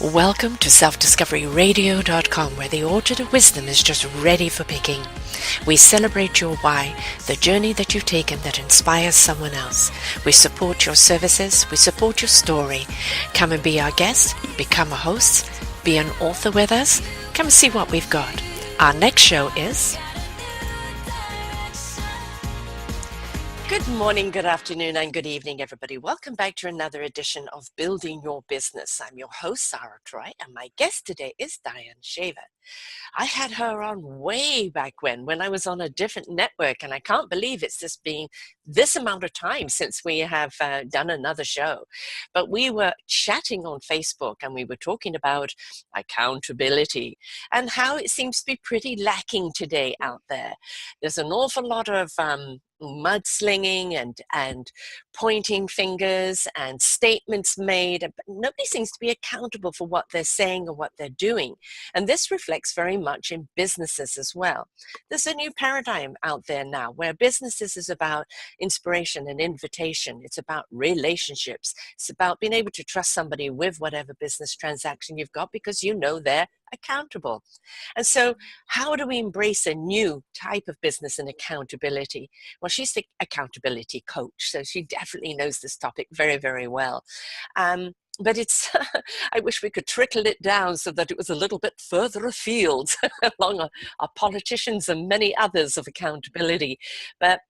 Welcome to selfdiscoveryradio.com, where the orchard of wisdom is just ready for picking. We celebrate your why, the journey that you've taken that inspires someone else. We support your services, we support your story. Come and be our guest, become a host, be an author with us. Come and see what we've got. Our next show is... Good morning, good afternoon, and good evening, everybody. Welcome back to another edition of Building Your Business. I'm your host, Sara, and my guest today is Dianne Shaver. I had her on way back when I was on a different network, and I can't believe it's just been this amount of time since we have done another show. But we were chatting on Facebook, and we were talking about accountability and how it seems to be pretty lacking today out there. There's an awful lot of mudslinging and pointing fingers and statements made, but nobody seems to be accountable for what they're saying or what they're doing. And this reflects very much in businesses as well. There's a new paradigm out there now where businesses is about inspiration and invitation. It's about relationships. It's about being able to trust somebody with whatever business transaction you've got because you know they're accountable. And so how do we embrace a new type of business and accountability? Well, she's the accountability coach, so she definitely knows this topic very, very well. But it's, I wish we could trickle it down so that it was a little bit further afield along our politicians and many others of accountability. But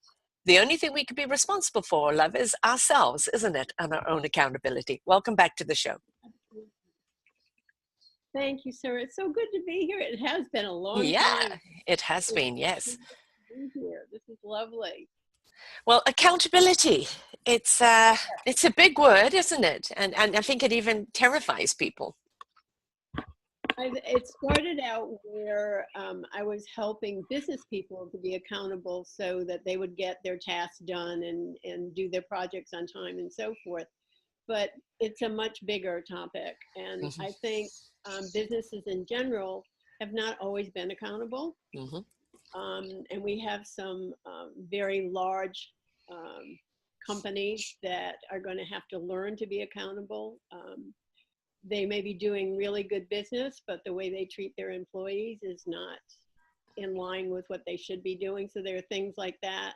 the only thing we could be responsible for, love, is ourselves, isn't it? And our own accountability. Welcome back to the show. Thank you, Sara. It's so good to be here. It has been a long time. Yeah, it has been, yes. This is lovely. Well, accountability, it's a big word, isn't it? And I think it even terrifies people. It started out where I was helping business people to be accountable so that they would get their tasks done and do their projects on time and so forth. But it's a much bigger topic. And I think businesses in general have not always been accountable. And we have some very large companies that are going to have to learn to be accountable. They may be doing really good business, but the way they treat their employees is not in line with what they should be doing. So there are things like that.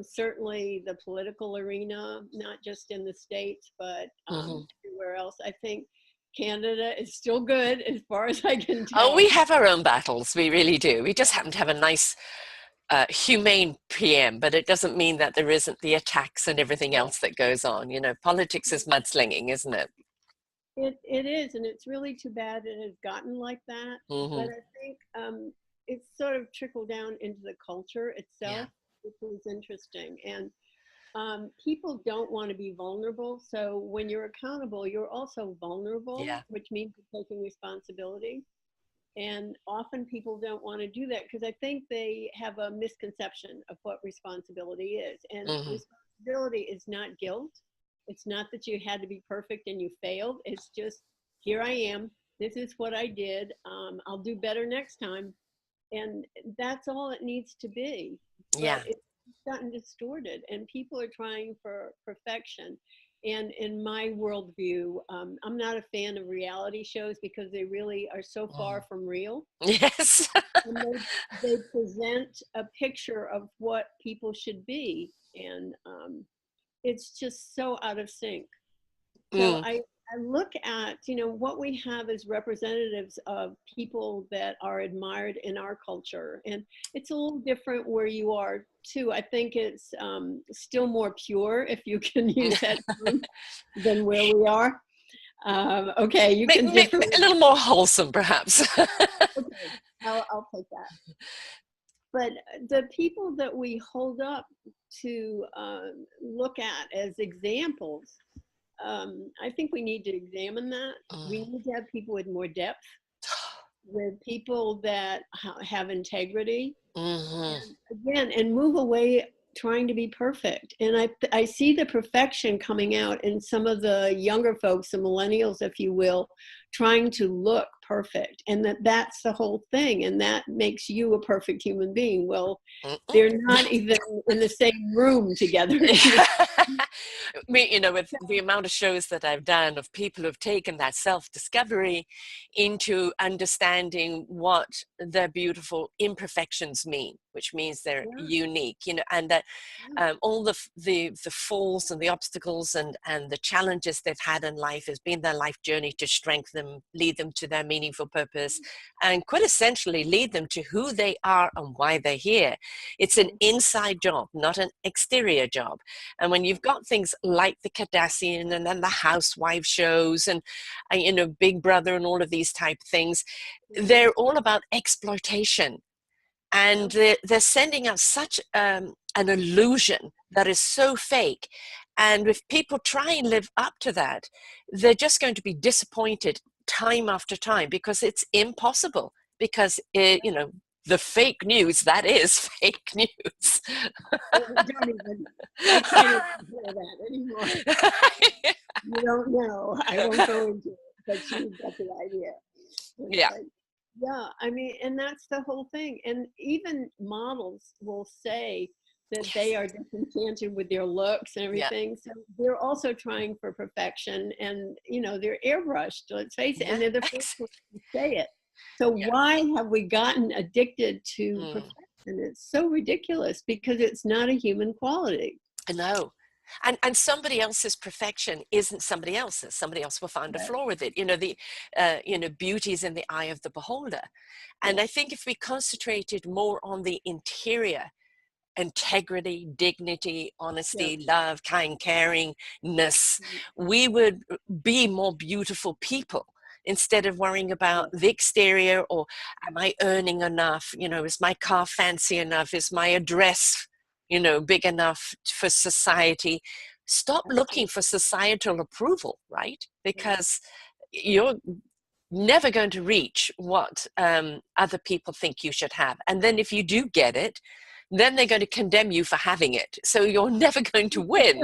Certainly the political arena, not just in the States, but everywhere else. I think Canada is still good as far as I can tell. Oh, we have our own battles. We really do. We just happen to have a nice, humane PM, but it doesn't mean that there isn't the attacks and everything else that goes on. You know, politics is mudslinging, isn't it? It is, and it's really too bad it has gotten like that. But I think it's sort of trickled down into the culture itself, which is interesting. And people don't want to be vulnerable. So when you're accountable, you're also vulnerable, which means you're taking responsibility. And often people don't want to do that because I think they have a misconception of what responsibility is. And responsibility is not guilt. It's not that you had to be perfect and you failed. It's just, here I am. This is what I did. I'll do better next time. And that's all it needs to be. But it's gotten distorted and people are trying for perfection. And in my worldview, I'm not a fan of reality shows because they really are so far from real. Yes. And they present a picture of what people should be. And it's just so out of sync. So I look at, what we have as representatives of people that are admired in our culture. And it's a little different where you are too. I think it's still more pure, if you can use that term, than where we are. Okay, you can a little more wholesome, perhaps. Okay, I'll take that. But the people that we hold up to look at as examples, I think we need to examine that. We need to have people with more depth, with people that have integrity, and move away trying to be perfect. And I see the perfection coming out in some of the younger folks, the millennials, if you will, trying to look perfect, and that's the whole thing, and that makes you a perfect human being. Well, Mm-mm. they're not even in the same room together. You know, with the amount of shows that I've done of people who've taken that self-discovery into understanding what their beautiful imperfections mean, which means they're Yeah. unique, you know, and that all the falls and the obstacles and the challenges they've had in life has been their life journey to strengthen them, lead them to their meaningful purpose, and quintessentially lead them to who they are and why they're here. It's an inside job, not an exterior job. And when you've got things like the Kardashian and then the housewife shows and you know, Big Brother and all of these type of things, they're all about exploitation. And they're sending out such an illusion that is so fake. And if people try and live up to that, they're just going to be disappointed time after time, because it's impossible. Because, you know, the fake news, that is fake news. Don't even, I can't even hear that anymore. You don't know. I won't go into it, but you got the idea. Yeah. But, yeah, I mean, and that's the whole thing. And even models will say that they are disenchanted with their looks and everything. So they're also trying for perfection, and you know, they're airbrushed, let's face it, and they're the first ones to say it. So why have we gotten addicted to perfection? It's so ridiculous, because it's not a human quality. I know. And somebody else's perfection isn't somebody else's. Somebody else will find a flaw with it. You know, you know, beauty is in the eye of the beholder. And I think if we concentrated more on the interior, integrity, dignity, honesty, love, kind, caringness, we would be more beautiful people, instead of worrying about the exterior, or am I earning enough? You know, is my car fancy enough? Is my address, you know, big enough for society? Stop looking for societal approval, right? Because you're never going to reach what other people think you should have. And then if you do get it, then they're going to condemn you for having it. So you're never going to win.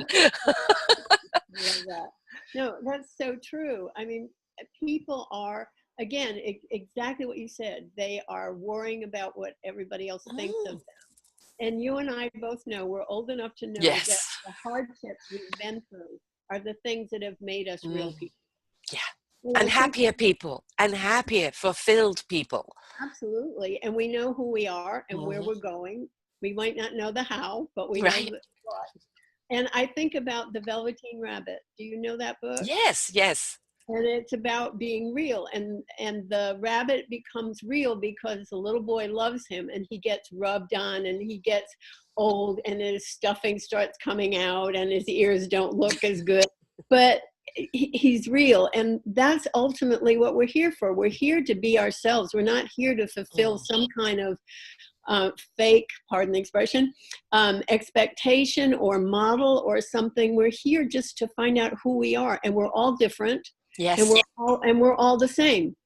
No, that's so true. I mean, people are, again, exactly what you said. They are worrying about what everybody else thinks of them. And you and I both know, we're old enough to know that the hardships we've been through are the things that have made us real people. Yeah. And happier people, and happier, fulfilled people. Absolutely. And we know who we are and where we're going. We might not know the how, but we know the what. And I think about The Velveteen Rabbit. Do you know that book? Yes, yes. And it's about being real. And the rabbit becomes real because the little boy loves him, and he gets rubbed on, and he gets old, and his stuffing starts coming out, and his ears don't look as good. But he's real, and that's ultimately what we're here for. We're here to be ourselves. We're not here to fulfill some kind of fake, pardon the expression, expectation or model or something. We're here just to find out who we are, and we're all different. Yes. And we're all the same.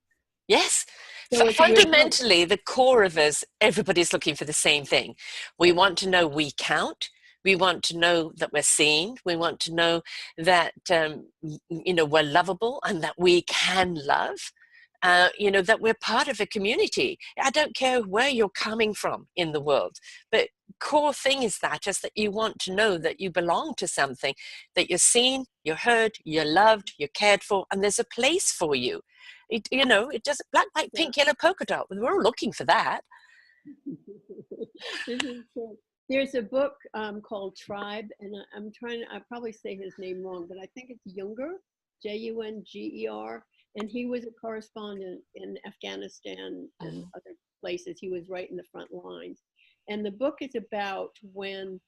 Yes. So fundamentally, the core of us, everybody's looking for the same thing. We want to know we count. We want to know that we're seen. We want to know that, you know, we're lovable and that we can love. You know, that we're part of a community. I don't care where you're coming from in the world, but core thing is that, just that you want to know that you belong to something, that you're seen, you're heard, you're loved, you're cared for, and there's a place for you. You know, it doesn't, black, white, pink, yellow, polka dot. We're all looking for that. There's a book called Tribe, and I probably say his name wrong, but I think it's Junger, Junger. And he was a correspondent in Afghanistan and other places. He was right in the front lines. And the book is about when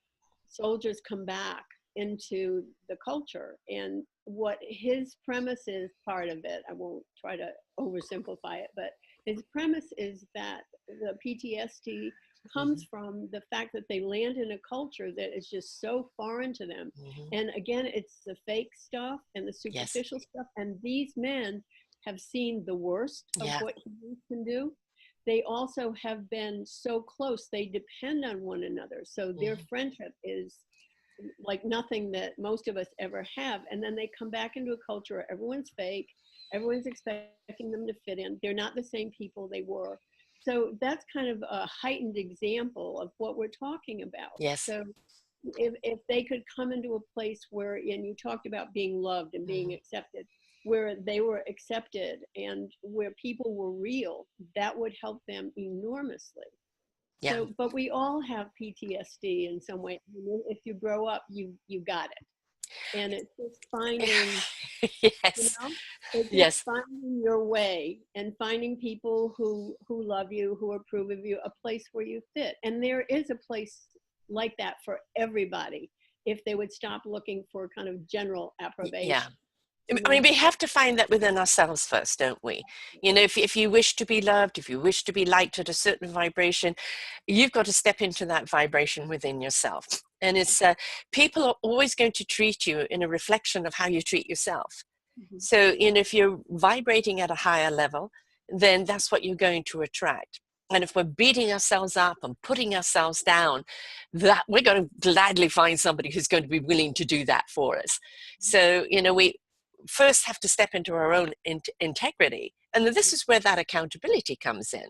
soldiers come back into the culture, and what his premise is, part of it, I won't try to oversimplify it, but his premise is that the PTSD comes from the fact that they land in a culture that is just so foreign to them. And again, it's the fake stuff and the superficial stuff. And these men have seen the worst of what humans can do. They also have been so close, they depend on one another. So their friendship is like nothing that most of us ever have. And then they come back into a culture where everyone's fake, Everyone's expecting them to fit in. They're not the same people they were. So that's kind of a heightened example of what we're talking about. Yes. So if they could come into a place where, and you talked about being loved and being accepted, where they were accepted and where people were real, that would help them enormously. Yeah. So, but we all have PTSD in some way. If you grow up, you got it, and it's just finding, Yes. it's Yes. just finding your way and finding people who love you, who approve of you, a place where you fit. And there is a place like that for everybody if they would stop looking for kind of general approbation. Yeah. I mean, we have to find that within ourselves first, don't we? You know, if you wish to be loved, if you wish to be liked at a certain vibration, you've got to step into that vibration within yourself. And it's people are always going to treat you in a reflection of how you treat yourself. So, you know, if you're vibrating at a higher level, then that's what you're going to attract. And if we're beating ourselves up and putting ourselves down, that we're going to gladly find somebody who's going to be willing to do that for us. So, you know, we first have to step into our own integrity. And this is where that accountability comes in.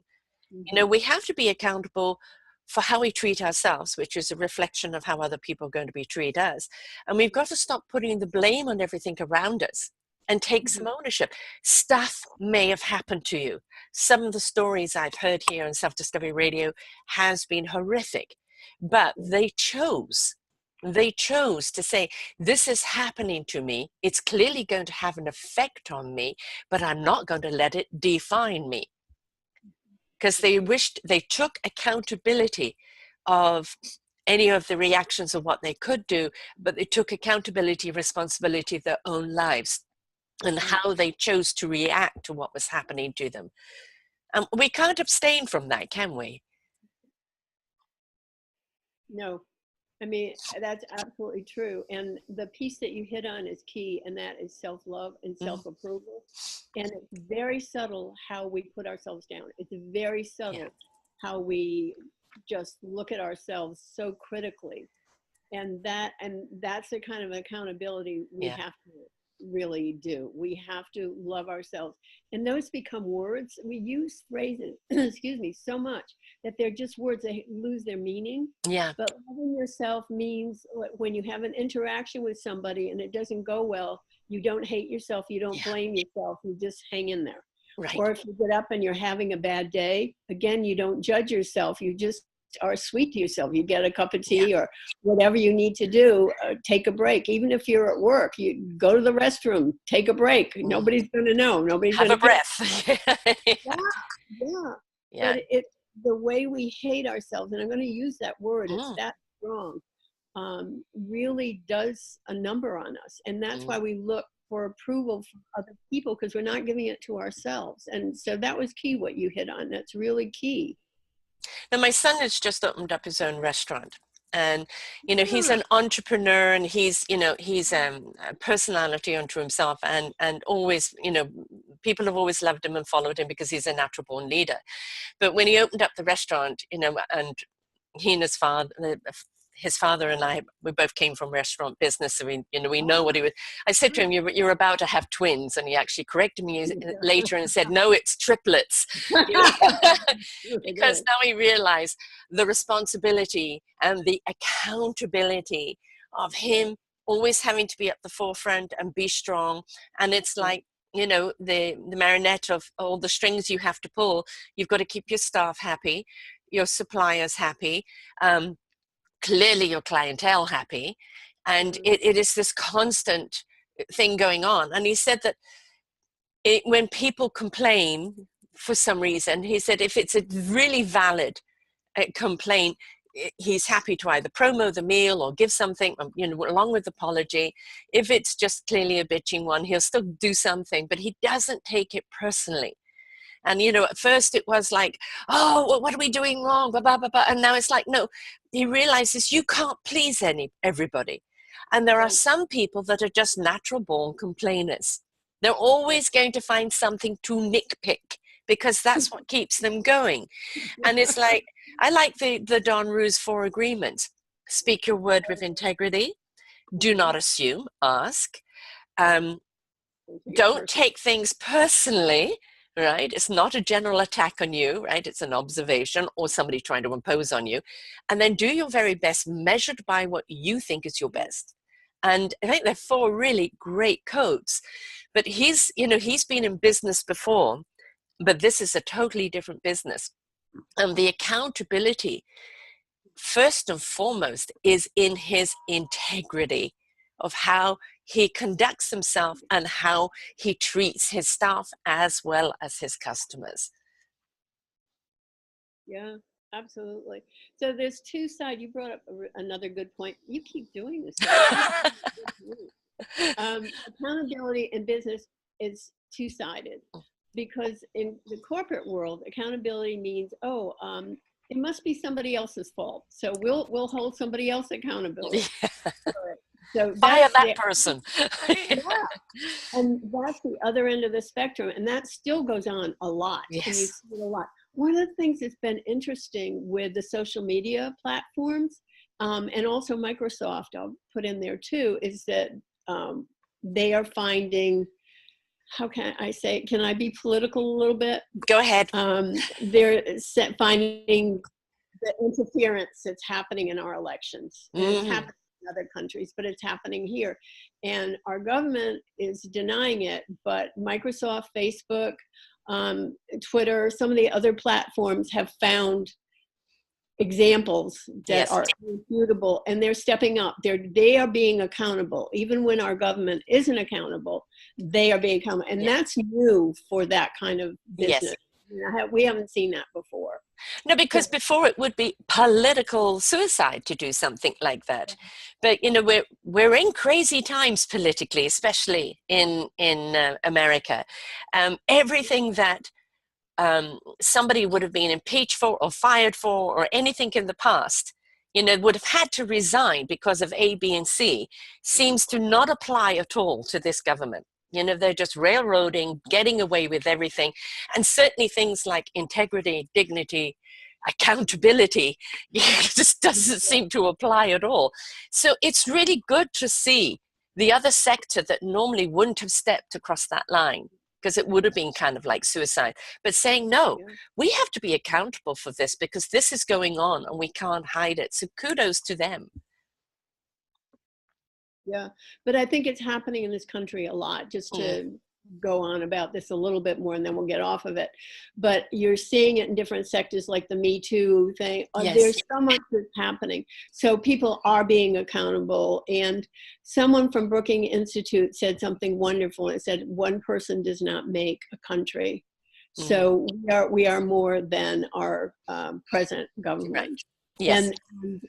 You know, we have to be accountable for how we treat ourselves, which is a reflection of how other people are going to be treat us. And we've got to stop putting the blame on everything around us and take some ownership. Stuff may have happened to you. Some of the stories I've heard here on Self-Discovery Radio has been horrific, but they chose to say, this is happening to me. It's clearly going to have an effect on me, but I'm not going to let it define me. Because they took accountability of any of the reactions of what they could do, but they took accountability, responsibility of their own lives and how they chose to react to what was happening to them. We can't abstain from that, can we? No. I mean, that's absolutely true. And the piece that you hit on is key, and that is self-love and self-approval. And it's very subtle how we put ourselves down. It's very subtle how we just look at ourselves so critically. And that's the kind of accountability we have to really do. We have to love ourselves. And those become words. We use phrases, excuse me, so much that they're just words that lose their meaning. Yeah. But loving yourself means when you have an interaction with somebody and it doesn't go well, you don't hate yourself, you don't blame yourself, you just hang in there. Right. Or if you get up and you're having a bad day, again, you don't judge yourself, you just are sweet to yourself. You get a cup of tea or whatever you need to do, take a break. Even if you're at work, you go to the restroom, take a break. Nobody's going to know. Nobody's going to have a breath. But the way we hate ourselves, and I'm going to use that word, it's that strong, really does a number on us. And that's why we look for approval from other people, because we're not giving it to ourselves. And so that was key, what you hit on. That's really key. Now, my son has just opened up his own restaurant, and you know, he's an entrepreneur, and he's a personality unto himself, and always, you know, people have always loved him and followed him because he's a natural born leader. But when he opened up the restaurant, you know, and he and his father and I, we both came from restaurant business, so we know what he was. I said to him, you're about to have twins, and he actually corrected me later and said, no, it's triplets. Because now he realized the responsibility and the accountability of him always having to be at the forefront and be strong. And it's like, you know, the marionette of all the strings you have to pull. You've got to keep your staff happy, your suppliers happy, clearly your clientele happy, and it is this constant thing going on. And he said that when people complain for some reason, he said if it's a really valid complaint, he's happy to either promo the meal or give something, you know, along with apology. If it's just clearly a bitching one, he'll still do something, but he doesn't take it personally. And, you know, at first it was like, oh, well, what are we doing wrong? Blah, blah, blah, blah. And now it's like, no, he realizes you can't please everybody. And there are some people that are just natural born complainers. They're always going to find something to nitpick because that's what keeps them going. And it's like, I like the Don Rue's 4 agreements. Speak your word with integrity. Do not assume, ask. Don't take things personally, right? It's not a general attack on you, right? It's an observation or somebody trying to impose on you. And then do your very best measured by what you think is your best. And I think they're 4 really great codes. But he's been in business before, but this is a totally different business. And the accountability, first and foremost, is in his integrity of how he conducts himself and how he treats his staff as well as his customers. Yeah, absolutely. So there's 2 sides. You brought up another good point. You keep doing this. Accountability in business is 2-sided, because in the corporate world, accountability means, it must be somebody else's fault, so we'll hold somebody else accountable. So fire that person. Yeah. And that's the other end of the spectrum, and that still goes on a lot. Yes. And you see it a lot. One of the things that's been interesting with the social media platforms, and also Microsoft, I'll put in there too, is that they are finding, how can I say, can I be political a little bit? Go ahead. They're finding the interference that's happening in our elections. It's happening in other countries, but it's happening here. And our government is denying it, but Microsoft, Facebook, Twitter, some of the other platforms have found examples that are irrefutable, and they're stepping up. They are being accountable. Even when our government isn't accountable, they are being accountable. And that's new for that kind of business. We haven't seen that before. No, because before it would be political suicide to do something like that. But we're in crazy times politically, especially in America. Everything that somebody would have been impeached for or fired for or anything in the past, would have had to resign because of A, B, and C, seems to not apply at all to this government. They're just railroading, getting away with everything. And certainly things like integrity, dignity, accountability, just doesn't seem to apply at all. So it's really good to see the other sector that normally wouldn't have stepped across that line, because it would have been kind of like suicide, but saying, no, we have to be accountable for this because this is going on and we can't hide it. So kudos to them. Yeah, but I think it's happening in this country a lot, just to go on about this a little bit more and then we'll get off of it. But you're seeing it in different sectors, like the Me Too thing. There's so much that's happening. So people are being accountable. And someone from Brookings Institute said something wonderful. It said, one person does not make a country. So we are more than our present government. Yes. And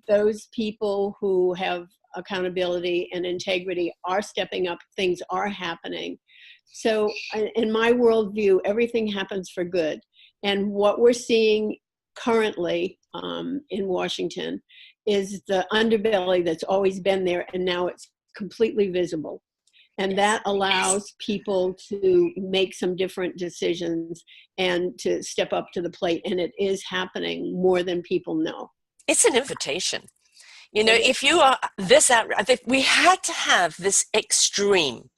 those people who have accountability and integrity are stepping up. Things are happening. So in my worldview, everything happens for good. And what we're seeing currently in Washington is the underbelly that's always been there, and now it's completely visible. And that allows people to make some different decisions and to step up to the plate. And it is happening more than people know. It's an invitation. If you are this out, we had to have this extreme.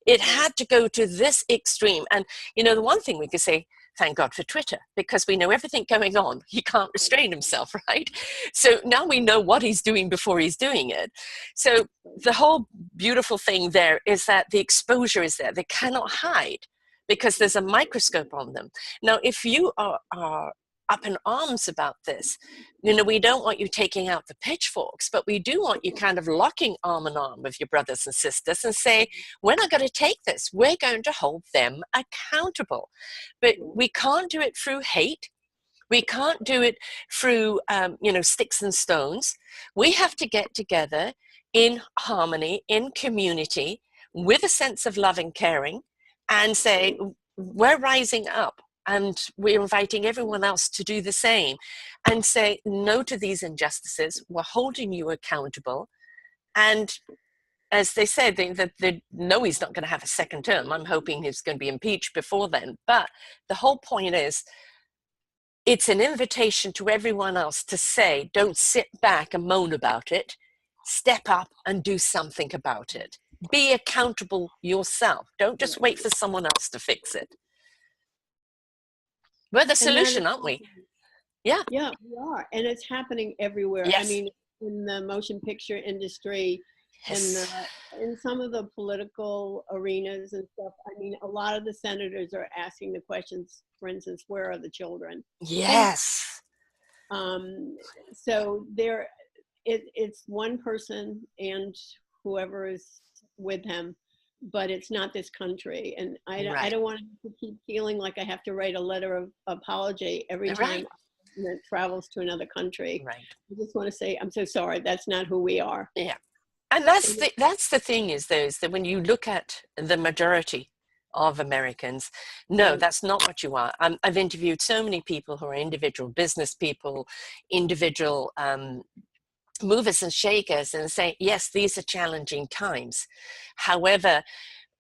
It had to go to this extreme. And, the one thing we could say, thank God for Twitter, because we know everything going on. He can't restrain himself, right? So now we know what he's doing before he's doing it. So the whole beautiful thing there is that the exposure is there. They cannot hide because there's a microscope on them. Now, if you are up in arms about this, we don't want you taking out the pitchforks, but we do want you kind of locking arm in arm with your brothers and sisters and say, we're not going to take this. We're going to hold them accountable. But we can't do it through hate. We can't do it through, sticks and stones. We have to get together in harmony, in community, with a sense of love and caring, and say, we're rising up. And we're inviting everyone else to do the same and say no to these injustices. We're holding you accountable. And as they said, they know he's not going to have a second term. I'm hoping he's going to be impeached before then. But the whole point is, it's an invitation to everyone else to say, don't sit back and moan about it. Step up and do something about it. be accountable yourself. Don't just wait for someone else to fix it. We're the solution, aren't we? Yeah. Yeah, we are. And it's happening everywhere. Yes. I mean, in the motion picture industry, Yes. in some of the political arenas and stuff, I mean, a lot of the senators are asking the questions, for instance, where are the children? Yes. So it's one person and whoever is with him, but it's not this country. And I don't want to keep feeling like I have to write a letter of apology every time that travels to another country. Right. I just want to say, I'm so sorry. That's not who we are. Yeah. And that's the thing is that when you look at the majority of Americans, no, that's not what you are. I've interviewed so many people who are individual business people, individual movers and shakers, and say, yes, these are challenging times. However,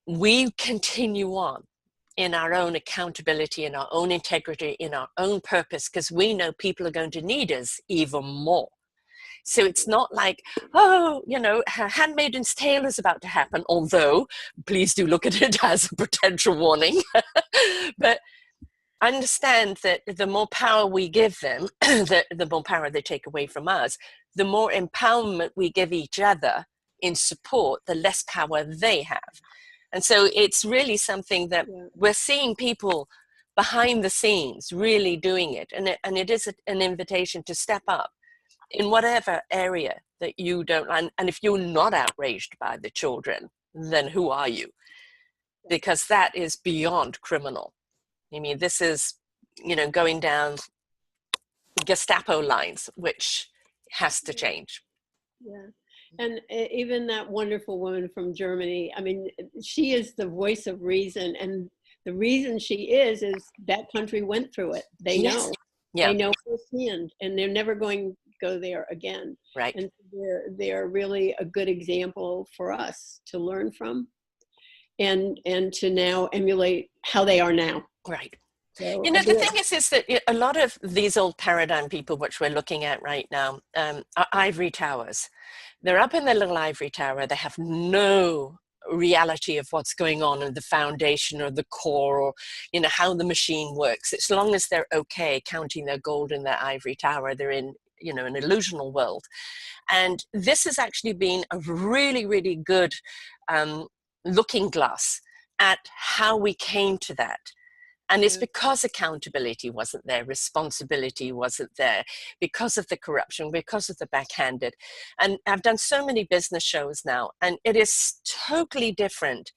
we continue on in our own accountability, in our own integrity, in our own purpose, because we know people are going to need us even more. So it's not like, oh, you know, Handmaid's Tale is about to happen, although please do look at it as a potential warning. But understand that the more power we give them, the more power they take away from us. The more empowerment we give each other in support, the less power they have. And so it's really something that we're seeing people behind the scenes really doing it. And it is an invitation to step up in whatever area that you don't like. And if you're not outraged by the children, then who are you? Because that is beyond criminal. I mean, this is, you know, going down Gestapo lines, which has to change. Yeah. And even that wonderful woman from Germany, I mean, she is the voice of reason. And the reason she is that country went through it. They know. Yeah. They know firsthand, and they're never going to go there again. Right. And they're really a good example for us to learn from and to now emulate how they are now. Right. So, you know, the thing is that a lot of these old paradigm people, which we're looking at right now, are ivory towers. They're up in their little ivory tower. They have no reality of what's going on in the foundation or the core, or, you know, how the machine works. As long as they're okay counting their gold in their ivory tower, they're in, you know, an illusional world. And this has actually been a really, really good looking glass at how we came to that. And it's because accountability wasn't there, responsibility wasn't there, because of the corruption, because of the backhanded. And I've done so many business shows now, and it is totally different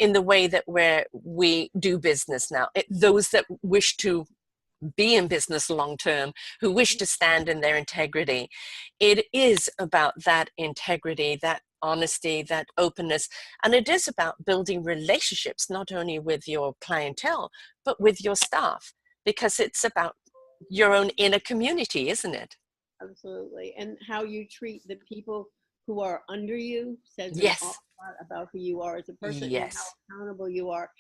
in the way that we do business now. Those that wish to be in business long term, who wish to stand in their integrity, it is about that integrity, that honesty, that openness. And it is about building relationships, not only with your clientele, but with your staff, because it's about your own inner community, isn't it? Absolutely. And how you treat the people who are under you says an awful lot about who you are as a person, and how accountable you are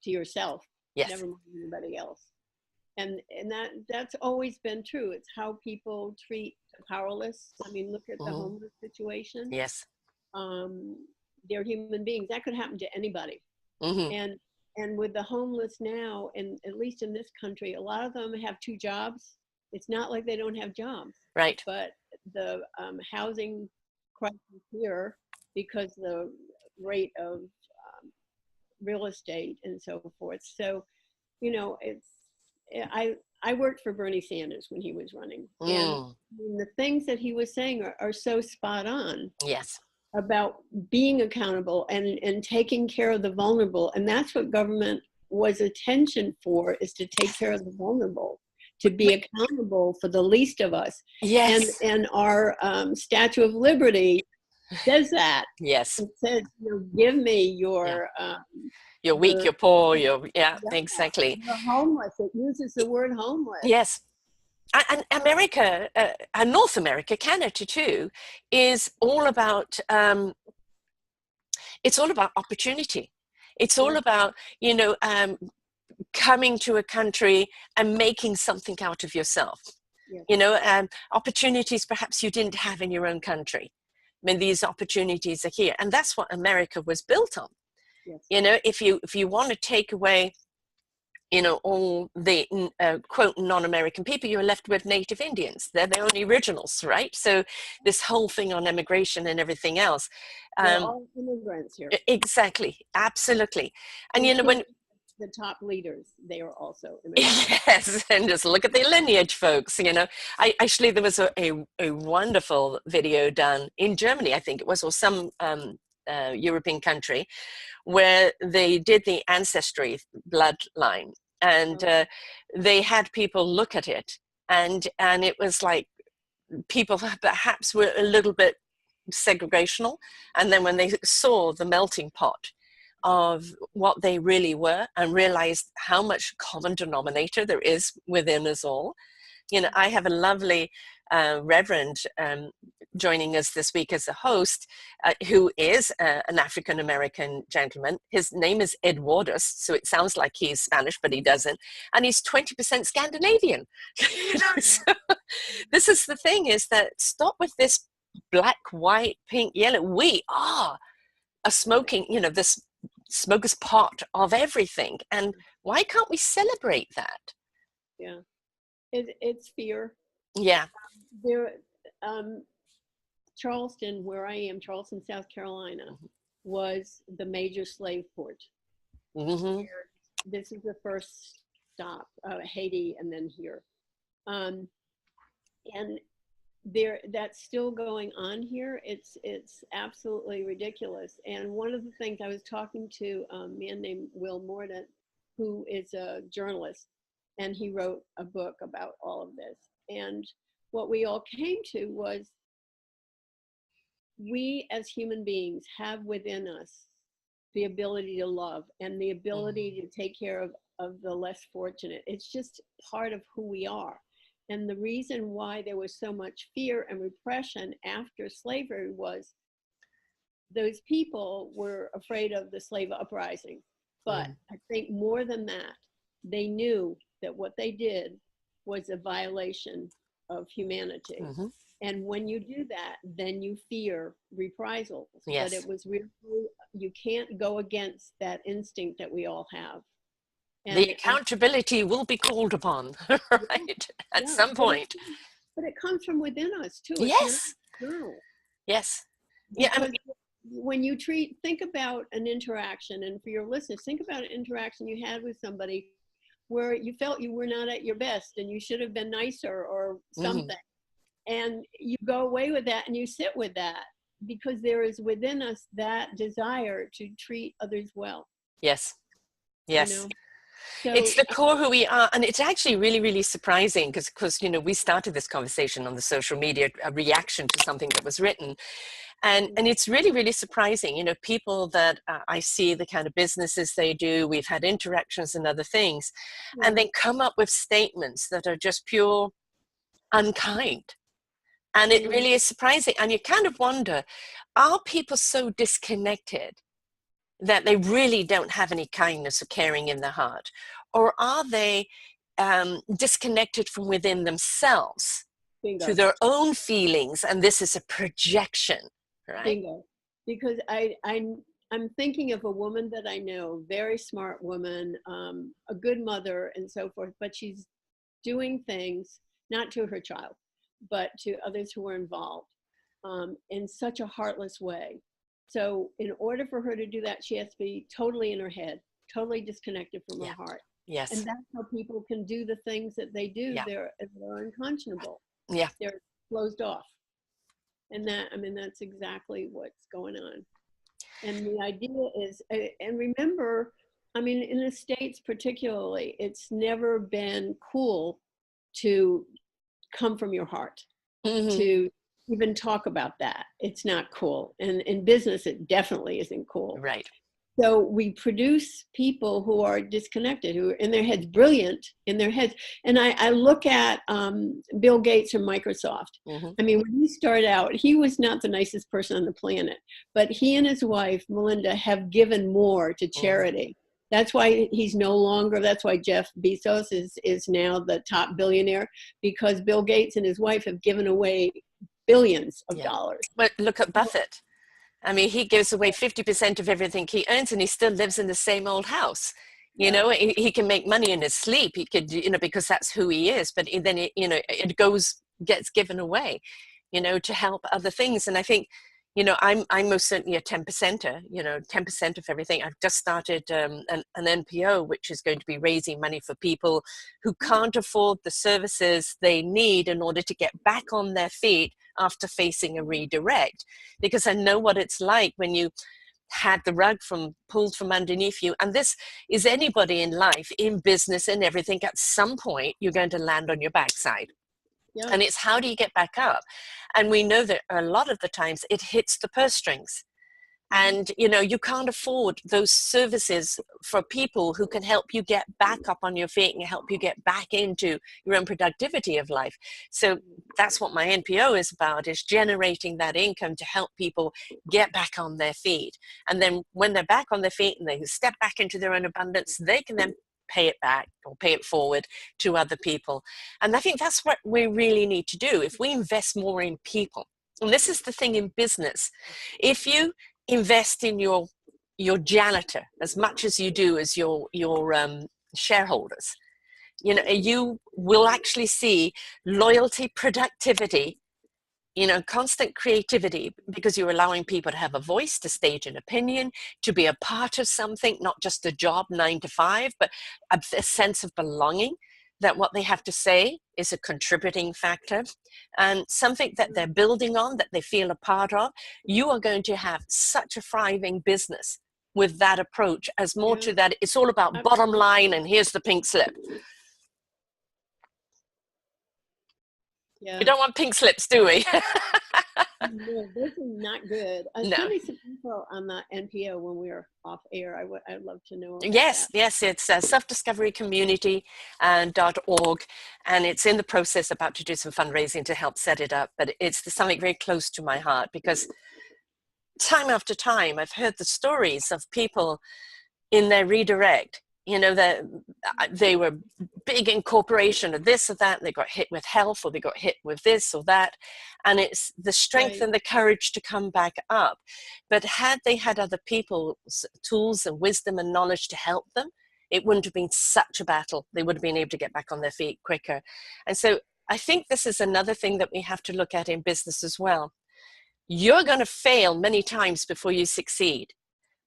to yourself, never mind anybody else. And that's always been true. It's how people treat the powerless. I mean, look at the homeless situation. Yes. They're human beings. That could happen to anybody. And with the homeless now, and at least in this country, a lot of them have 2 jobs. It's not like they don't have jobs. Right. But the housing crisis here, because the rate of real estate and so forth. So, you know, I worked for Bernie Sanders when he was running. And the things that he was saying are so spot on. Yes. About being accountable and taking care of the vulnerable. And that's what government was attention for, is to take care of the vulnerable, to be accountable for the least of us. Yes. And our Statue of Liberty says that. Yes. It says, you know, give me your... you're weak, you're poor, exactly. You're homeless. It uses the word homeless. Yes. And America, and North America, Canada too, is all about, it's all about opportunity. It's all about, you know, coming to a country and making something out of yourself. You know, opportunities perhaps you didn't have in your own country. mean, these opportunities are here. And that's what America was built on. Yes. You know, if you want to take away, you know, all the quote non-American people, you're left with Native Indians. They're the only originals, right? So this whole thing on immigration and everything else. They're all immigrants here. Exactly, absolutely. And you know, when the top leaders, they are also immigrants. Yes, and just look at the lineage, folks. You know, actually there was a wonderful video done in Germany, I think it was, or some European country, where they did the ancestry bloodline, and they had people look at it, and it was like people perhaps were a little bit segregational, and then when they saw the melting pot of what they really were and realized how much common denominator there is within us all. You know, I have a lovely reverend joining us this week as a host, who is an African-American gentleman. His name is Eduardus, so it sounds like he's Spanish, but he doesn't. And he's 20% Scandinavian. You know, so this is the thing, is that stop with this black, white, pink, yellow. We are a smoking, you know, this smoker's pot of everything. And why can't we celebrate that? Yeah, it's fear. Yeah. There, Charleston, where I am, Charleston, South Carolina, was the major slave port. This is the first stop, Haiti, and then here. And that's still going on here. It's absolutely ridiculous. And one of the things, I was talking to a man named Will Mordaunt, who is a journalist, and he wrote a book about all of this. And what we all came to was, we as human beings have within us the ability to love and the ability to take care of the less fortunate. It's just part of who we are. And the reason why there was so much fear and repression after slavery was those people were afraid of the slave uprising. But I think more than that, they knew that what they did was a violation of humanity. And when you do that, then you fear reprisals. Yes. But it was really, you can't go against that instinct that we all have. And the accountability will be called upon, right? At some point. But it comes from within us too. Yes. Yes. Yeah. I mean, when you think about an interaction, and for your listeners, think about an interaction you had with somebody where you felt you were not at your best and you should have been nicer or something. And you go away with that and you sit with that, because there is within us that desire to treat others well. Yes. Yes. You know? So, it's the core who we are. And it's actually really, really surprising because, you know, we started this conversation on the social media, a reaction to something that was written. And it's really, really surprising, you know, people that I see, the kind of businesses they do, we've had interactions and other things, and then come up with statements that are just pure unkind. And it really is surprising. And you kind of wonder, are people so disconnected that they really don't have any kindness or caring in their heart? Or are they disconnected from within themselves through their own feelings? And this is a projection, right? Bingo. Because I'm thinking of a woman that I know, very smart woman, a good mother and so forth, but she's doing things, not to her child, but to others who are involved in such a heartless way. So in order for her to do that, she has to be totally in her head, totally disconnected from her heart. Yes. And that's how people can do the things that they do. They're unconscionable. Yeah. They're closed off. And that, I mean, that's exactly what's going on. And the idea is, and remember, I mean, in the States particularly, it's never been cool to come from your heart, to even talk about that. It's not cool. And in business, it definitely isn't cool. Right. So we produce people who are disconnected, who are in their heads, brilliant in their heads. And I look at Bill Gates from Microsoft. I mean, when he started out, he was not the nicest person on the planet, but he and his wife, Melinda, have given more to charity. That's why he's no longer, that's why Jeff Bezos is now the top billionaire, because Bill Gates and his wife have given away billions of dollars. But look at Buffett. I mean, he gives away 50% of everything he earns, and he still lives in the same old house. You know, he can make money in his sleep. He could, you know, because that's who he is. But then, you know, it gets given away, you know, to help other things. And I think, you know, I'm most certainly a 10%er, you know, 10% of everything. I've just started an NPO, which is going to be raising money for people who can't afford the services they need in order to get back on their feet after facing a redirect. Because I know what it's like when you had the rug pulled from underneath you. And this is anybody in life, in business and everything. At some point, you're going to land on your backside. Yeah. And it's how do you get back up? And we know that a lot of the times it hits the purse strings. And, you know, you can't afford those services for people who can help you get back up on your feet and help you get back into your own productivity of life. So that's what my NPO is about, is generating that income to help people get back on their feet. And then when they're back on their feet and they step back into their own abundance, they can then pay it back or pay it forward to other people. And I think that's what we really need to do. If we invest more in people, and this is the thing in business, if you invest in your janitor as much as you do as your shareholders, you know, you will actually see loyalty, productivity, you know, constant creativity, because you're allowing people to have a voice, to state an opinion, to be a part of something, not just a job 9 to 5, but a sense of belonging, that what they have to say is a contributing factor and something that they're building on, that they feel a part of. You are going to have such a thriving business with that approach, as more to that. It's all about bottom line and here's the pink slip. Yeah. We don't want pink slips, do we? No, this is not good. Send me some info on the NPO when we're off air. I'd love to know. Yes, it's selfdiscoverycommunity.org, and it's in the process about to do some fundraising to help set it up. But it's something very close to my heart, because time after time I've heard the stories of people in their redirect. You know, that they were big in corporation or this or that, they got hit with health, or they got hit with this or that, and it's the strength and the courage to come back up. But had they had other people's tools and wisdom and knowledge to help them, it wouldn't have been such a battle. They would have been able to get back on their feet quicker. And so I think this is another thing that we have to look at in business as well. You're going to fail many times before you succeed.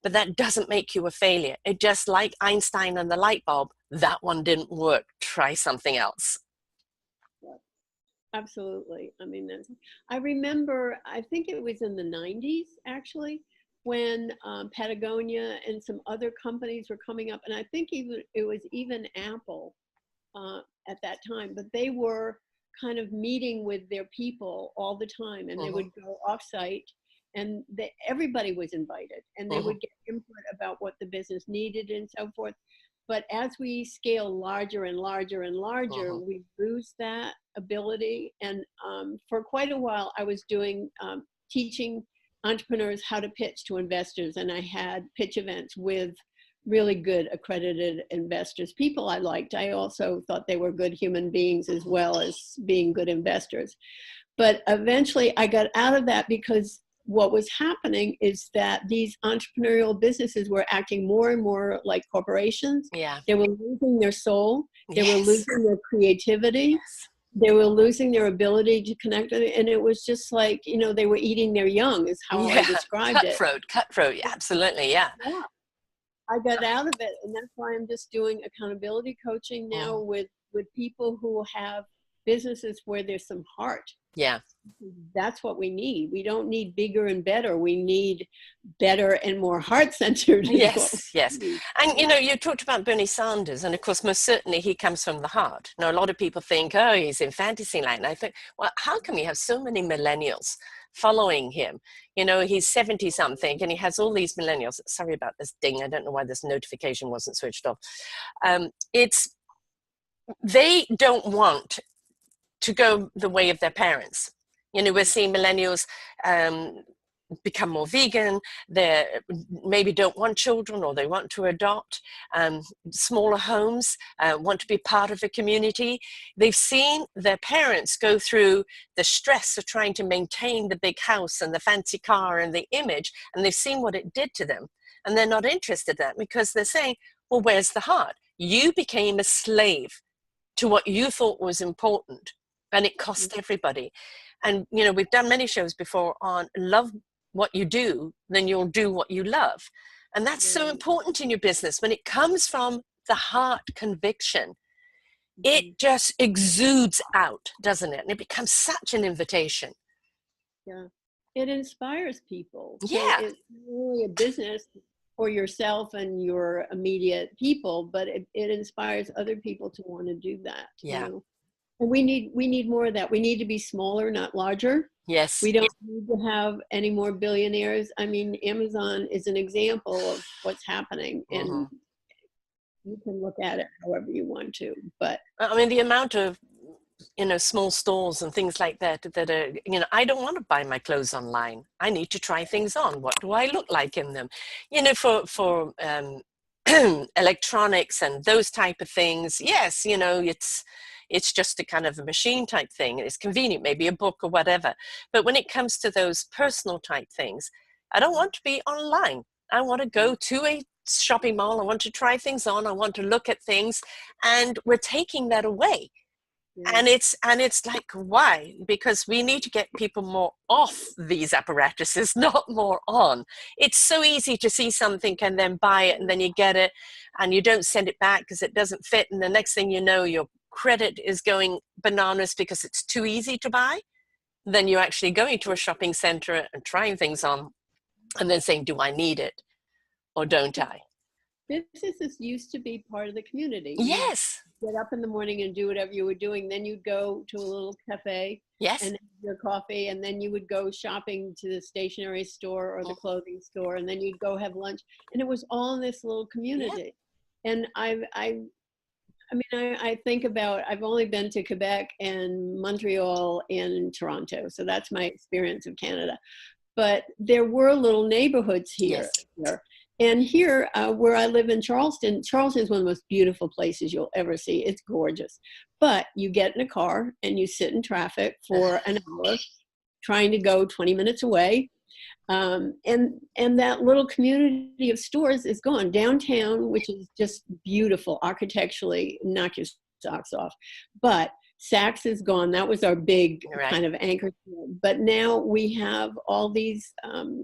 But that doesn't make you a failure. It just, like Einstein and the light bulb, that one didn't work. Try something else. Absolutely. I mean, I remember, I think it was in the 90s, actually, when Patagonia and some other companies were coming up. And I think it was even Apple at that time. But they were kind of meeting with their people all the time. And they would go off-site. And everybody was invited, and they would get input about what the business needed and so forth. But as we scale larger and larger and larger, we lose that ability. And for quite a while, I was teaching entrepreneurs how to pitch to investors. And I had pitch events with really good accredited investors, people I liked. I also thought they were good human beings as well as being good investors. But eventually I got out of that, because what was happening is that these entrepreneurial businesses were acting more and more like corporations. Yeah. They were losing their soul. They were losing their creativity. Yes. They were losing their ability to connect with it. And it was just like, you know, they were eating their young, is how I described it. Cutthroat, absolutely, yeah. I got out of it, and that's why I'm just doing accountability coaching now with people who have businesses where there's some heart. Yeah. That's what we need. We don't need bigger and better. We need better and more heart-centered. Yes. And, you know, you talked about Bernie Sanders, and of course, most certainly he comes from the heart. Now, a lot of people think, oh, he's in fantasy land. I think, well, how come we have so many millennials following him? You know, he's 70-something, and he has all these millennials. Sorry about this ding. I don't know why this notification wasn't switched off. They don't want to go the way of their parents. You know, we're seeing millennials become more vegan, they maybe don't want children, or they want to adopt, smaller homes, want to be part of a community. They've seen their parents go through the stress of trying to maintain the big house and the fancy car and the image, and they've seen what it did to them. And they're not interested in that, because they're saying, well, where's the heart? You became a slave to what you thought was important, and it cost everybody. And, you know, we've done many shows before on love what you do, then you'll do what you love. And that's so important in your business. When it comes from the heart conviction, it just exudes out, doesn't it? And it becomes such an invitation. Yeah, it inspires people. Yeah. So it's really a business for yourself and your immediate people, but it inspires other people to want to do that. Yeah. You know? And we need more of that. We need to be smaller, not larger. Yes. We don't need to have any more billionaires. I mean, Amazon is an example of what's happening, and you can look at it however you want to. But I mean, the amount of, you know, small stores and things like that are, you know, I don't want to buy my clothes online. I need to try things on. What do I look like in them? You know, for electronics and those type of things, yes, you know, it's just a kind of a machine type thing. It's convenient, maybe a book or whatever. But when it comes to those personal type things, I don't want to be online. I want to go to a shopping mall. I want to try things on. I want to look at things, and we're taking that away. And it's like, why? Because we need to get people more off these apparatuses, not more on. It's so easy to see something and then buy it, and then you get it and you don't send it back because it doesn't fit. And the next thing you know, your credit is going bananas because it's too easy to buy. Then you're actually going to a shopping center and trying things on and then saying, do I need it or don't I? Businesses used to be part of the community. Yes. You'd get up in the morning and do whatever you were doing. Then you'd go to a little cafe. Yes. And have your coffee, and then you would go shopping to the stationery store or the clothing store, and then you'd go have lunch. And it was all in this little community. Yeah. And I think about, I've only been to Quebec and Montreal and Toronto. So that's my experience of Canada. But there were little neighborhoods here. Yes. And here, where I live in Charleston, Charleston is one of the most beautiful places you'll ever see. It's gorgeous. But you get in a car and you sit in traffic for an hour trying to go 20 minutes away. And that little community of stores is gone. Downtown, which is just beautiful architecturally, knock your socks off. But Saks is gone. That was our big kind of anchor. But now we have all these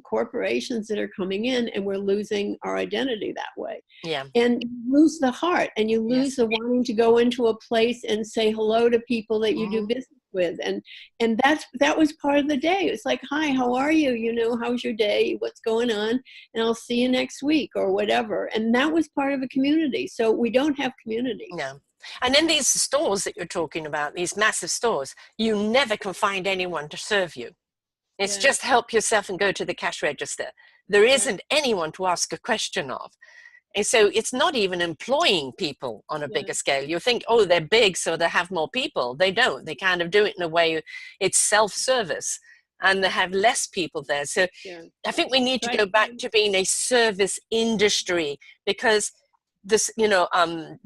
corporations that are coming in, and we're losing our identity that way. Yeah. And you lose the heart, and you lose the wanting to go into a place and say hello to people that you do business with. And that was part of the day. It's like, hi, how are you? You know, how's your day? What's going on? And I'll see you next week or whatever. And that was part of a community. So we don't have community. No. And in these stores that you're talking about, these massive stores, you never can find anyone to serve you. It's just help yourself and go to the cash register. There isn't anyone to ask a question of. And so it's not even employing people on a bigger scale. You think, oh, they're big, so they have more people. They don't. They kind of do it in a way, it's self-service, and they have less people there. So I think we need to go back to being a service industry, because this, you know,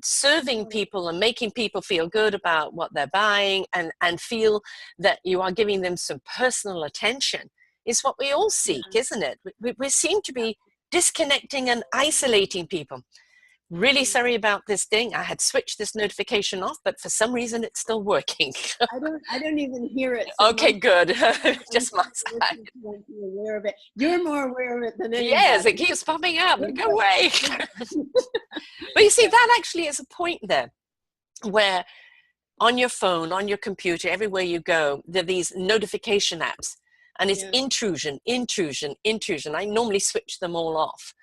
serving people and making people feel good about what they're buying and feel that you are giving them some personal attention is what we all seek, isn't it? We seem to be disconnecting and isolating people. Really sorry about this thing. I had switched this notification off, but for some reason it's still working. I don't even hear it. So okay, good. Just my side. Aware of it. You're more aware of it than anybody. Yes, it keeps popping up. Go away. But you see, that actually is a point there where on your phone, on your computer, everywhere you go, there are these notification apps, and it's intrusion, intrusion, intrusion. I normally switch them all off.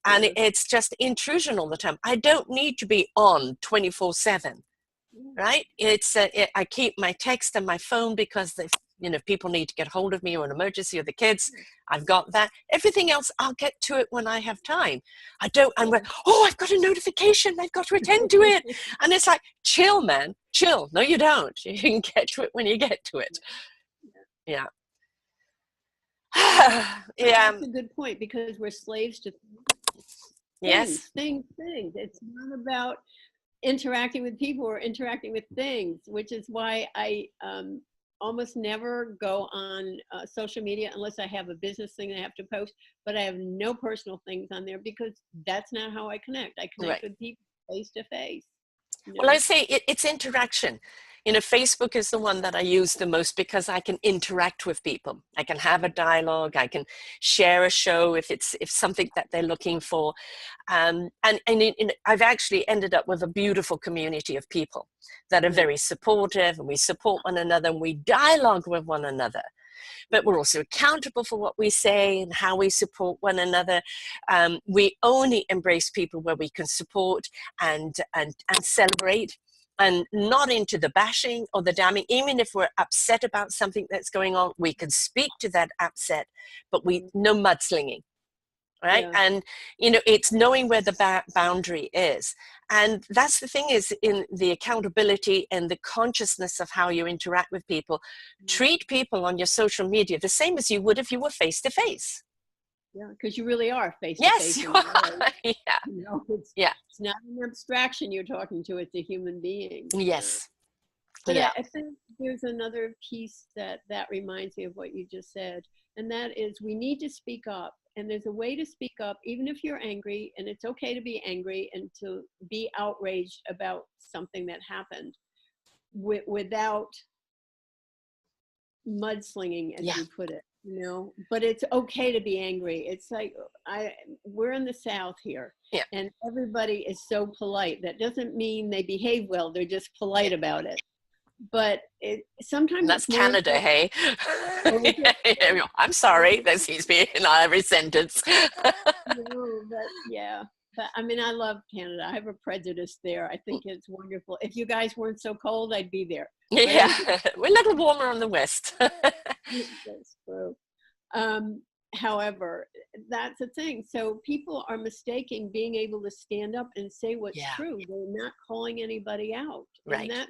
And it's just intrusion all the time. I don't need to be on 24/7, right? It's I keep my text and my phone because if, you know, if people need to get hold of me or an emergency or the kids, I've got that. Everything else, I'll get to it when I have time. I don't, I'm like, oh, I've got a notification. I've got to attend to it. And it's like, chill, man, chill. No, you don't. You can get to it when you get to it. Yeah. Yeah. That's a good point, because we're slaves to Yes. things. It's not about interacting with people or interacting with things, which is why I almost never go on social media unless I have a business thing I have to post, but I have no personal things on there, because that's not how I connect. I connect with people face to face. Well, I say it's interaction. You know, Facebook is the one that I use the most because I can interact with people. I can have a dialogue. I can share a show if something that they're looking for. And I've actually ended up with a beautiful community of people that are very supportive, and we support one another and we dialogue with one another. But we're also accountable for what we say and how we support one another. We only embrace people where we can support and celebrate, and not into the bashing or the damning. Even if we're upset about something that's going on, we can speak to that upset, but no mudslinging. Right. Yeah. And, you know, it's knowing where the boundary is. And that's the thing, is in the accountability and the consciousness of how you interact with people. Treat people on your social media the same as you would if you were face to face. Yeah, because you really are face to Yes, face. you are. Yeah. You know, it's not an abstraction you're talking to, it's a human being. Yes. But I think there's another piece that reminds me of what you just said, and that is we need to speak up. And there's a way to speak up, even if you're angry, and it's okay to be angry and to be outraged about something that happened, without mudslinging, as you put it, you know. But it's okay to be angry. It's like, we're in the South here, and everybody is so polite. That doesn't mean they behave well, they're just polite about it. But sometimes that's Canada, hey. I'm sorry, that seems to be in every sentence. No, but I mean, I love Canada. I have a prejudice there. I think it's wonderful. If you guys weren't so cold, I'd be there. Yeah, we're a little warmer on the west. That's true. However, that's the thing. So people are mistaking being able to stand up and say what's true. They're not calling anybody out. Right. And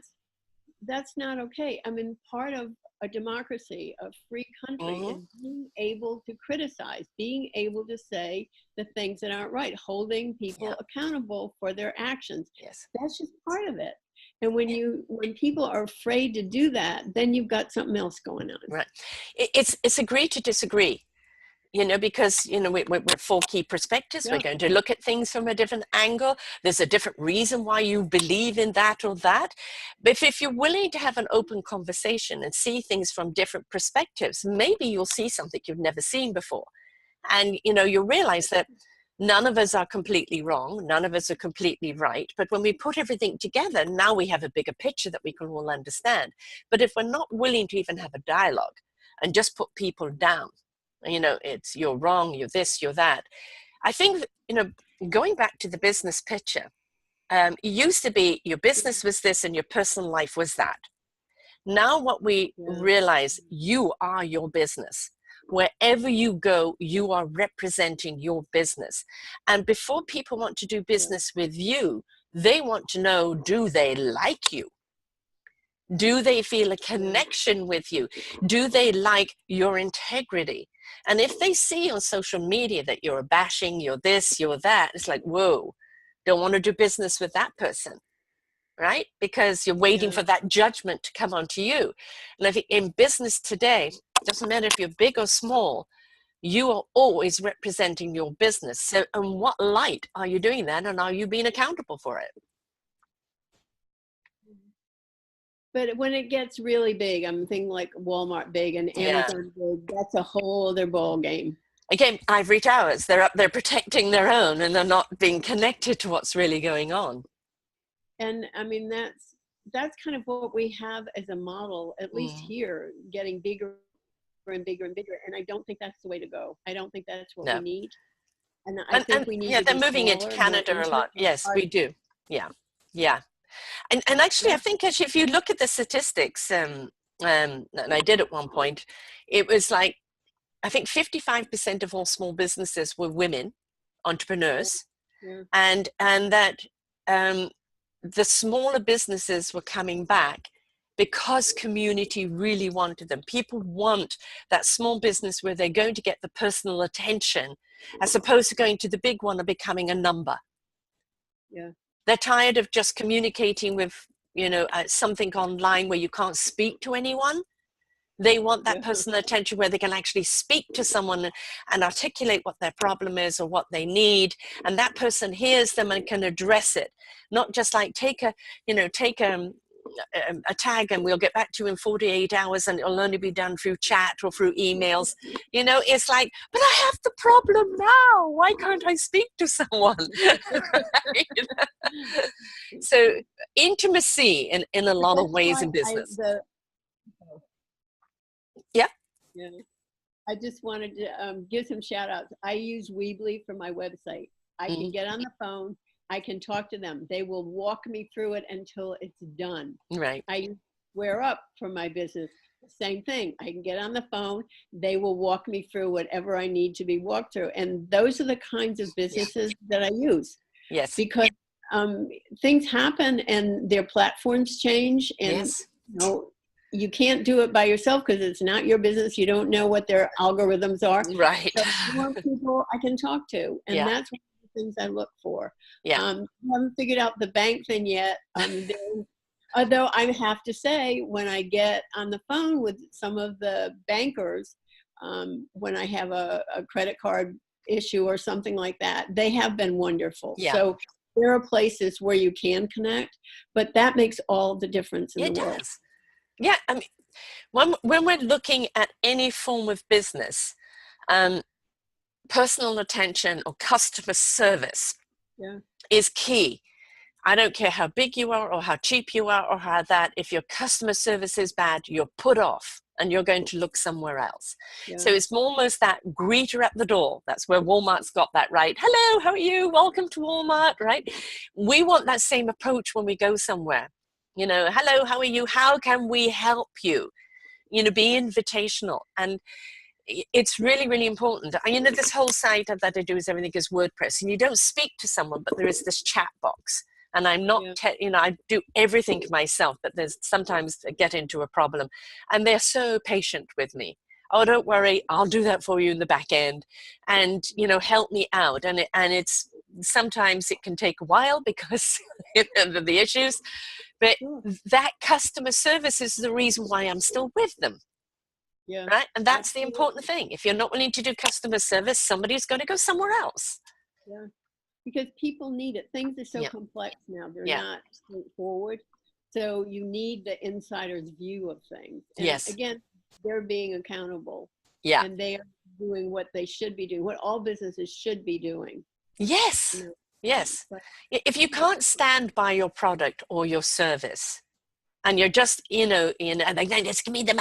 that's not okay. I mean, part of a democracy, a free country, is being able to criticize, being able to say the things that aren't right, holding people accountable for their actions. Yes. That's just part of it. And when people are afraid to do that, then you've got something else going on. Right. It's agree to disagree. You know, because, you know, we're four key perspectives. We're going to look at things from a different angle. There's a different reason why you believe in that or that. But if you're willing to have an open conversation and see things from different perspectives, maybe you'll see something you've never seen before. And, you know, you'll realize that none of us are completely wrong. None of us are completely right. But when we put everything together, now we have a bigger picture that we can all understand. But if we're not willing to even have a dialogue and just put people down, you know, it's you're wrong, you're this, you're that. I think, you know, going back to the business picture, it used to be your business was this and your personal life was that. Now what we realize, you are your business. Wherever you go, you are representing your business. And before people want to do business with you, they want to know, do they like you? Do they feel a connection with you? Do they like your integrity? And if they see on social media that you're bashing, you're this, you're that, it's like, whoa, don't want to do business with that person, right? Because you're waiting for that judgment to come onto you. And I think in business today, it doesn't matter if you're big or small, you are always representing your business. So in what light are you doing that? And are you being accountable for it? But when it gets really big, I'm thinking like Walmart big and Amazon big, that's a whole other ball game. Again, ivory towers, they're up there protecting their own and they're not being connected to what's really going on. And I mean, that's kind of what we have as a model, at least here, getting bigger and bigger and bigger. And I don't think that's the way to go. I don't think that's what we need. And I think we need to they're be moving into Canada a lot. Yes, we do. Yeah. Yeah. And actually, I think actually, if you look at the statistics, and I did at one point, it was like, I think 55% of all small businesses were women entrepreneurs, and that the smaller businesses were coming back because community really wanted them. People want that small business where they're going to get the personal attention as opposed to going to the big one and becoming a number. Yeah. They're tired of just communicating with, something online where you can't speak to anyone. They want that personal attention where they can actually speak to someone and articulate what their problem is or what they need, and that person hears them and can address it. Not just like take a tag and we'll get back to you in 48 hours and it'll only be done through chat or through emails. It's like, but I have the problem now. Why can't I speak to someone? So intimacy in a lot of ways in business. Yeah. I just wanted to give some shout outs. I use Weebly for my website. I can get on the phone. I can talk to them. They will walk me through it until it's done. Right. I use Square Up for my business. Same thing. I can get on the phone. They will walk me through whatever I need to be walked through. And those are the kinds of businesses that I use. Yes. Because things happen and their platforms change. And yes. You can't do it by yourself because it's not your business. You don't know what their algorithms are. Right. So more people I can talk to. And that's one of the things I look for. Yeah. I haven't figured out the bank thing yet. Although I have to say, when I get on the phone with some of the bankers, when I have a credit card issue or something like that, they have been wonderful. Yeah. So there are places where you can connect, but that makes all the difference in the world. It does. Yeah, I mean, when we're looking at any form of business, personal attention or customer service is key. I don't care how big you are or how cheap you are or how that, if your customer service is bad, you're put off and you're going to look somewhere else. So it's almost that greeter at the door. That's where Walmart's got that, right? Hello, how are you? Welcome to Walmart, right? We want that same approach when we go somewhere. Hello, how are you? How can we help you? Be invitational. And it's really, really important. This whole site that I do is everything is WordPress, and you don't speak to someone, but there is this chat box. And I'm not, I do everything myself, but there's sometimes I get into a problem, and they're so patient with me. Oh, don't worry, I'll do that for you in the back end, and help me out. And it's sometimes it can take a while because of the issues. But that customer service is the reason why I'm still with them. Yeah. Right? And that's the important thing. If you're not willing to do customer service, somebody's going to go somewhere else. Yeah. Because people need it. Things are so complex now. They're not straightforward. So you need the insider's view of things. And again, they're being accountable. Yeah. And they are doing what they should be doing, what all businesses should be doing. Yes. Yes. If you can't stand by your product or your service, and you're just, just give me the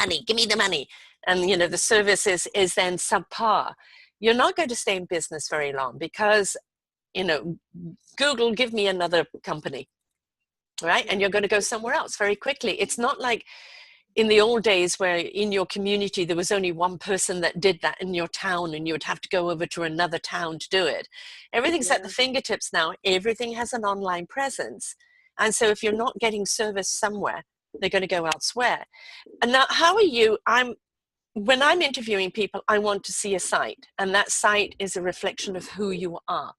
money, and the service is then subpar, you're not going to stay in business very long because, Google, give me another company, right? And you're going to go somewhere else very quickly. It's not like in the old days where in your community there was only one person that did that in your town and you would have to go over to another town to do it. Everything's at the fingertips now. Everything has an online presence. And so if you're not getting service somewhere, they're going to go elsewhere. And now, how are you? When I'm interviewing people, I want to see a site, and that site is a reflection of who you are.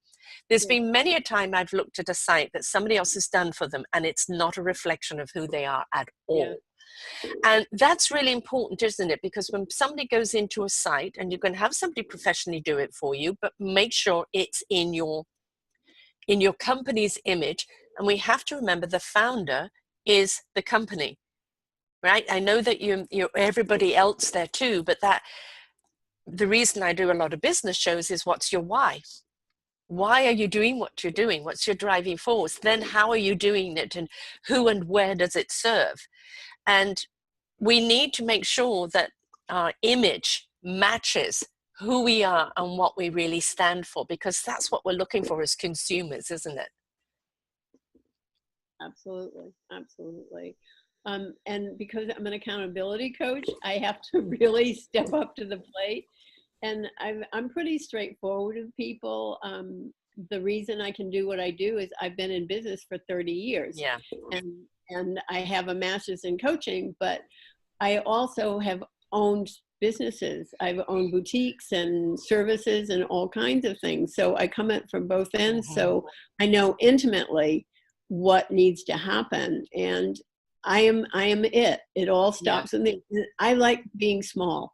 There's been many a time I've looked at a site that somebody else has done for them, and it's not a reflection of who they are at all. And that's really important, isn't it? Because when somebody goes into a site, and you can have somebody professionally do it for you, but make sure it's in your company's image. And we have to remember the founder is the company, right? I know that you're everybody else there too, but the reason I do a lot of business shows is what's your why? Why are you doing what you're doing? What's your driving force? Then how are you doing it, and who and where does it serve? And we need to make sure that our image matches who we are and what we really stand for, because that's what we're looking for as consumers, isn't it? Absolutely. Absolutely. And because I'm an accountability coach, I have to really step up to the plate. And I'm pretty straightforward with people. The reason I can do what I do is I've been in business for 30 years. Yeah. And and I have a master's in coaching, but I also have owned businesses. I've owned boutiques and services and all kinds of things. So I come at from both ends. So I know intimately what needs to happen. And I am it. It all stops in the, I like being small.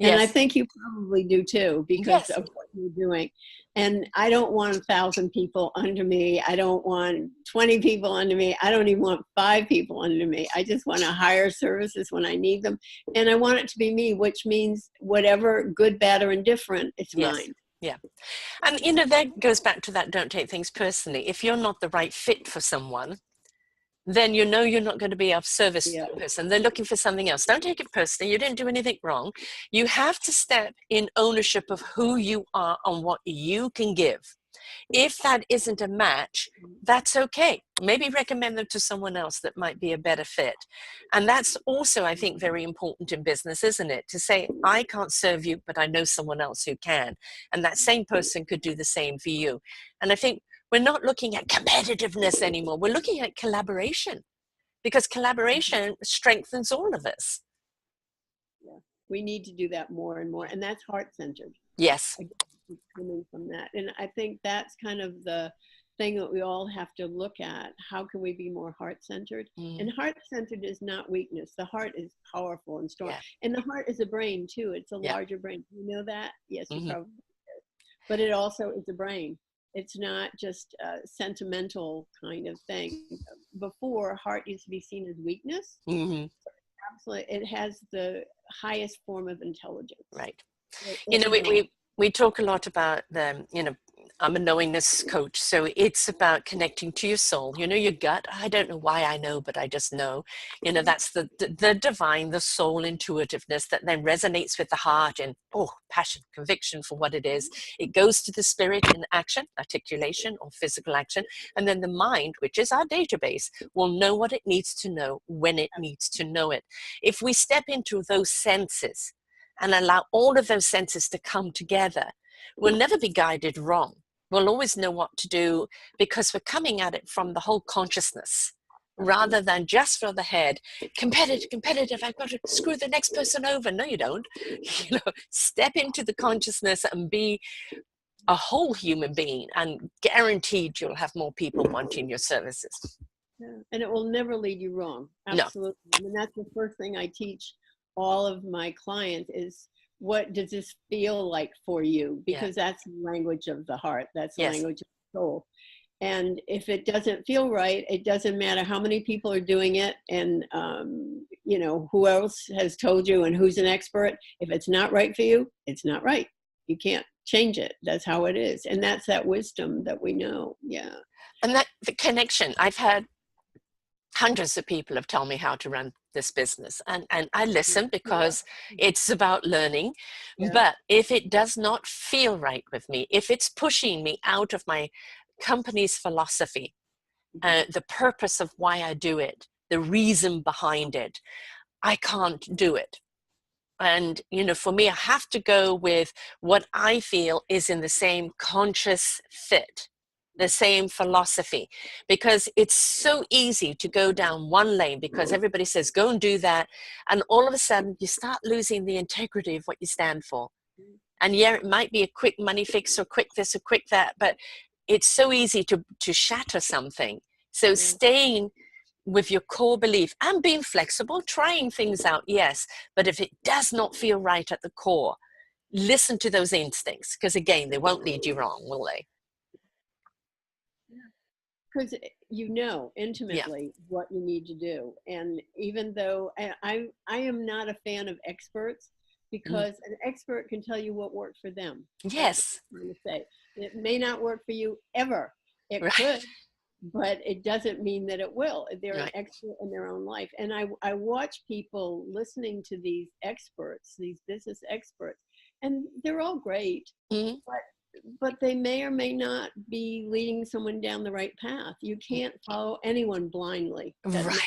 And I think you probably do too, because of what you're doing. And I don't want 1,000 people under me. I don't want 20 people under me. I don't even want 5 people under me. I just want to hire services when I need them. And I want it to be me, which means whatever, good, bad, or indifferent, it's mine. Yeah. And, you know, that goes back to that, don't take things personally. If you're not the right fit for someone, then you know you're not going to be of service to that person. They're looking for something else. Don't take it personally. You didn't do anything wrong. You have to step in ownership of who you are and what you can give. If that isn't a match, that's okay. Maybe recommend them to someone else that might be a better fit. And that's also, I think, very important in business, isn't it? To say, I can't serve you, but I know someone else who can. And that same person could do the same for you. And I think we're not looking at competitiveness anymore. We're looking at collaboration, because collaboration strengthens all of us. Yeah, we need to do that more and more. And that's heart-centered. Yes. Coming from that. And I think that's kind of the thing that we all have to look at. How can we be more heart-centered? And heart-centered is not weakness. The heart is powerful and strong. And the heart is a brain too. It's a larger brain. You know that? Yes, you probably do. But it also is a brain. It's not just a sentimental kind of thing. Before, heart used to be seen as weakness. Absolutely. It has the highest form of intelligence. Right. You know, we talk a lot about the, you know, I'm a knowingness coach. So it's about connecting to your soul, you know, your gut. I don't know why I know, but I just know, you know, that's the divine, the soul intuitiveness that then resonates with the heart and, passion, conviction for what it is. It goes to the spirit in action, articulation or physical action. And then the mind, which is our database, will know what it needs to know when it needs to know it. If we step into those senses and allow all of those senses to come together, we'll never be guided wrong. We'll always know what to do, because we're coming at it from the whole consciousness rather than just for the head. Competitive, I've got to screw the next person over. No, you don't. You know, step into the consciousness and be a whole human being, and guaranteed you'll have more people wanting your services. Yeah. And it will never lead you wrong. Absolutely. No. I mean, that's the first thing I teach all of my clients is, what does this feel like for you? Because that's the language of the heart. That's the language of the soul. And if it doesn't feel right, it doesn't matter how many people are doing it and, you know, who else has told you and who's an expert. If it's not right for you, it's not right. You can't change it. That's how it is. And that's that wisdom that we know. Yeah. And that the connection, I've had hundreds of people have told me how to run this business, and I listen because it's about learning. But if it does not feel right with me, if it's pushing me out of my company's philosophy, the purpose of why I do it, the reason behind it, I can't do it. And, you know, for me, I have to go with what I feel is in the same conscious fit, the same philosophy, because it's so easy to go down one lane because everybody says, go and do that. And all of a sudden you start losing the integrity of what you stand for. And yeah, it might be a quick money fix or quick this or quick that, but it's so easy to shatter something. So staying with your core belief and being flexible, trying things out, yes. But if it does not feel right at the core, listen to those instincts, because again, they won't lead you wrong, will they? Because you know intimately what you need to do. And even though I am not a fan of experts, because an expert can tell you what worked for them. Yes. I'm going to say. It may not work for you ever. It could, but it doesn't mean that it will. They're an expert in their own life. And I watch people listening to these experts, these business experts, and they're all great, but they may or may not be leading someone down the right path. You can't follow anyone blindly. Right.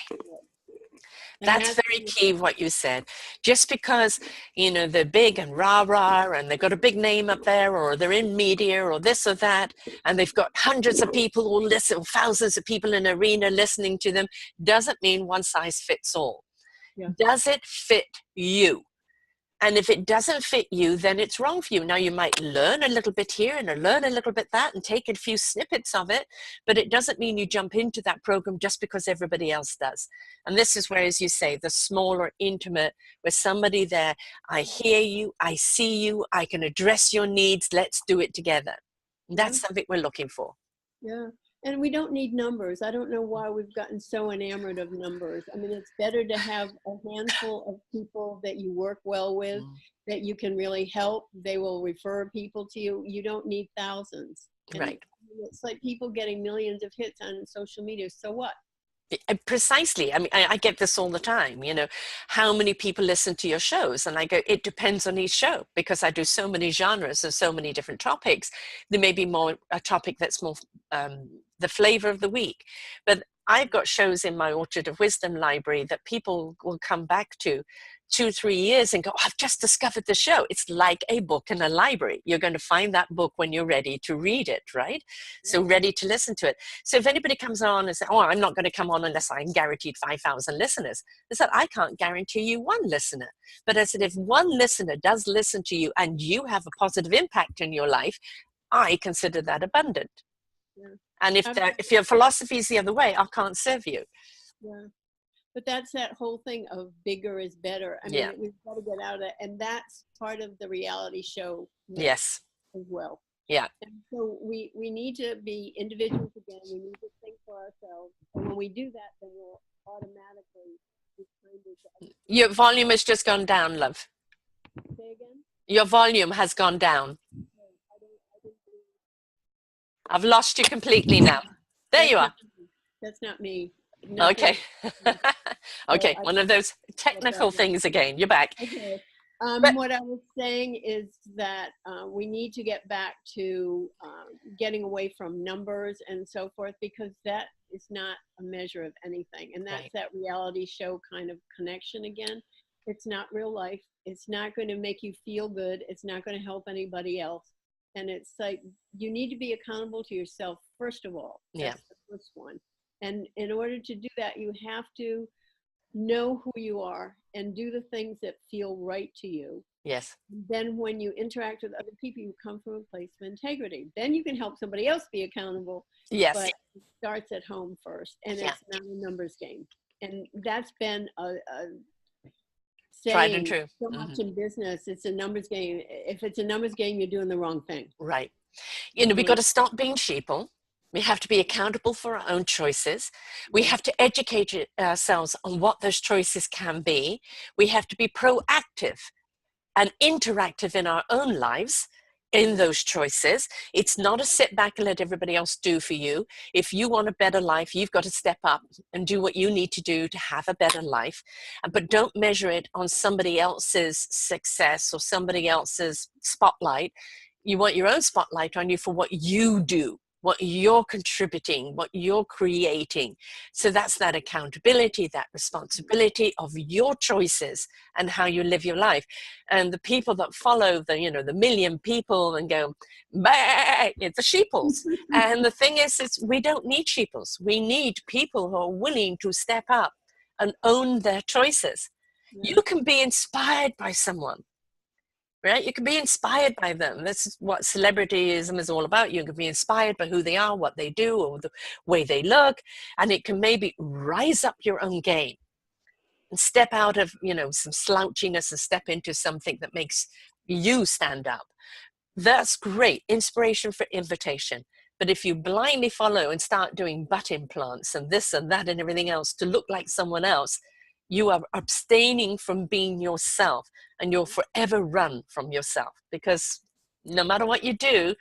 And That's that's very key what you said. Just because, you know, they're big and rah-rah and they've got a big name up there, or they're in media or this or that, and they've got hundreds of people who listen, thousands of people in an arena listening to them, doesn't mean one size fits all. yeah. Does it fit you? And if it doesn't fit you, then it's wrong for you. Now, you might learn a little bit here and learn a little bit that and take a few snippets of it, but it doesn't mean you jump into that program just because everybody else does. And this is where, as you say, the smaller, intimate, with somebody there, I hear you, I see you, I can address your needs, let's do it together. That's something we're looking for. Yeah. And we don't need numbers. I don't know why we've gotten so enamored of numbers. I mean, it's better to have a handful of people that you work well with, that you can really help. They will refer people to you. You don't need thousands. And right. it's like people getting millions of hits on social media. So what? Precisely. I mean, I get this all the time, you know, how many people listen to your shows? And I go, it depends on each show, because I do so many genres and so many different topics. There may be more a topic that's more the flavor of the week. But I've got shows in my Orchard of Wisdom library that people will come back to 2-3 years and go, oh, I've just discovered the show. It's like a book in a library. You're going to find that book when you're ready to read it, right? So ready to listen to it. So if anybody comes on and says, oh, I'm not going to come on unless I'm guaranteed 5,000 listeners, I said, I can't guarantee you one listener. But I said, if one listener does listen to you and you have a positive impact in your life, I consider that abundant. Yeah. And if your philosophy is the other way, I can't serve you. Yeah. But that's that whole thing of bigger is better. I mean, we've got to get out of it. And that's part of the reality show. Yes. As well. Yeah. And so we need to be individuals again. We need to think for ourselves. And when we do that, then we'll automatically be kinder to your volume has just gone down, love. Say again? Your volume has gone down. I've lost you completely now. There you are. That's not me. Nothing. Okay. Okay, so one of those technical things again. You're back. Okay. What I was saying is that we need to get back to getting away from numbers and so forth, because that is not a measure of anything. And that's that reality show kind of connection again. It's not real life. It's not going to make you feel good. It's not going to help anybody else. And it's like, you need to be accountable to yourself, first of all. That's the first one. And in order to do that, you have to know who you are and do the things that feel right to you. Yes. Then when you interact with other people, you come from a place of integrity. Then you can help somebody else be accountable. Yes. But it starts at home first, and it's not a numbers game. And that's been a saying tried and true. So much in business. It's a numbers game. If it's a numbers game, you're doing the wrong thing. Right. You know, we've got to stop being sheeple. We have to be accountable for our own choices. We have to educate ourselves on what those choices can be. We have to be proactive and interactive in our own lives in those choices. It's not a sit back and let everybody else do for you. If you want a better life, you've got to step up and do what you need to do to have a better life. But don't measure it on somebody else's success or somebody else's spotlight. You want your own spotlight on you for what you do, what you're contributing, what you're creating. So that's that accountability, that responsibility of your choices and how you live your life. And the people that follow the, you know, the million people and go, bah, it's the sheeples. And the thing is, we don't need sheeples. We need people who are willing to step up and own their choices. Yeah. You can be inspired by someone. Right? You can be inspired by them. This is what celebrityism is all about. You can be inspired by who they are, what they do, or the way they look, and it can maybe rise up your own game and step out of, you know, some slouchiness and step into something that makes you stand up. That's great. Inspiration for invitation. But if you blindly follow and start doing butt implants and this and that and everything else to look like someone else, you are abstaining from being yourself, and you'll forever run from yourself, because no matter what you do,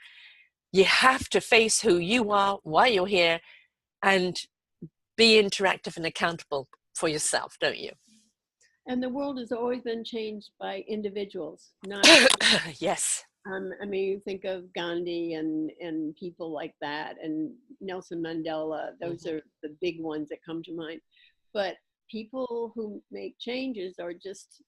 you have to face who you are, why you're here, and be interactive and accountable for yourself, don't you? And the world has always been changed by individuals, not yes. I mean, you think of Gandhi and people like that, and Nelson Mandela. Those are the big ones that come to mind. But people who make changes are just,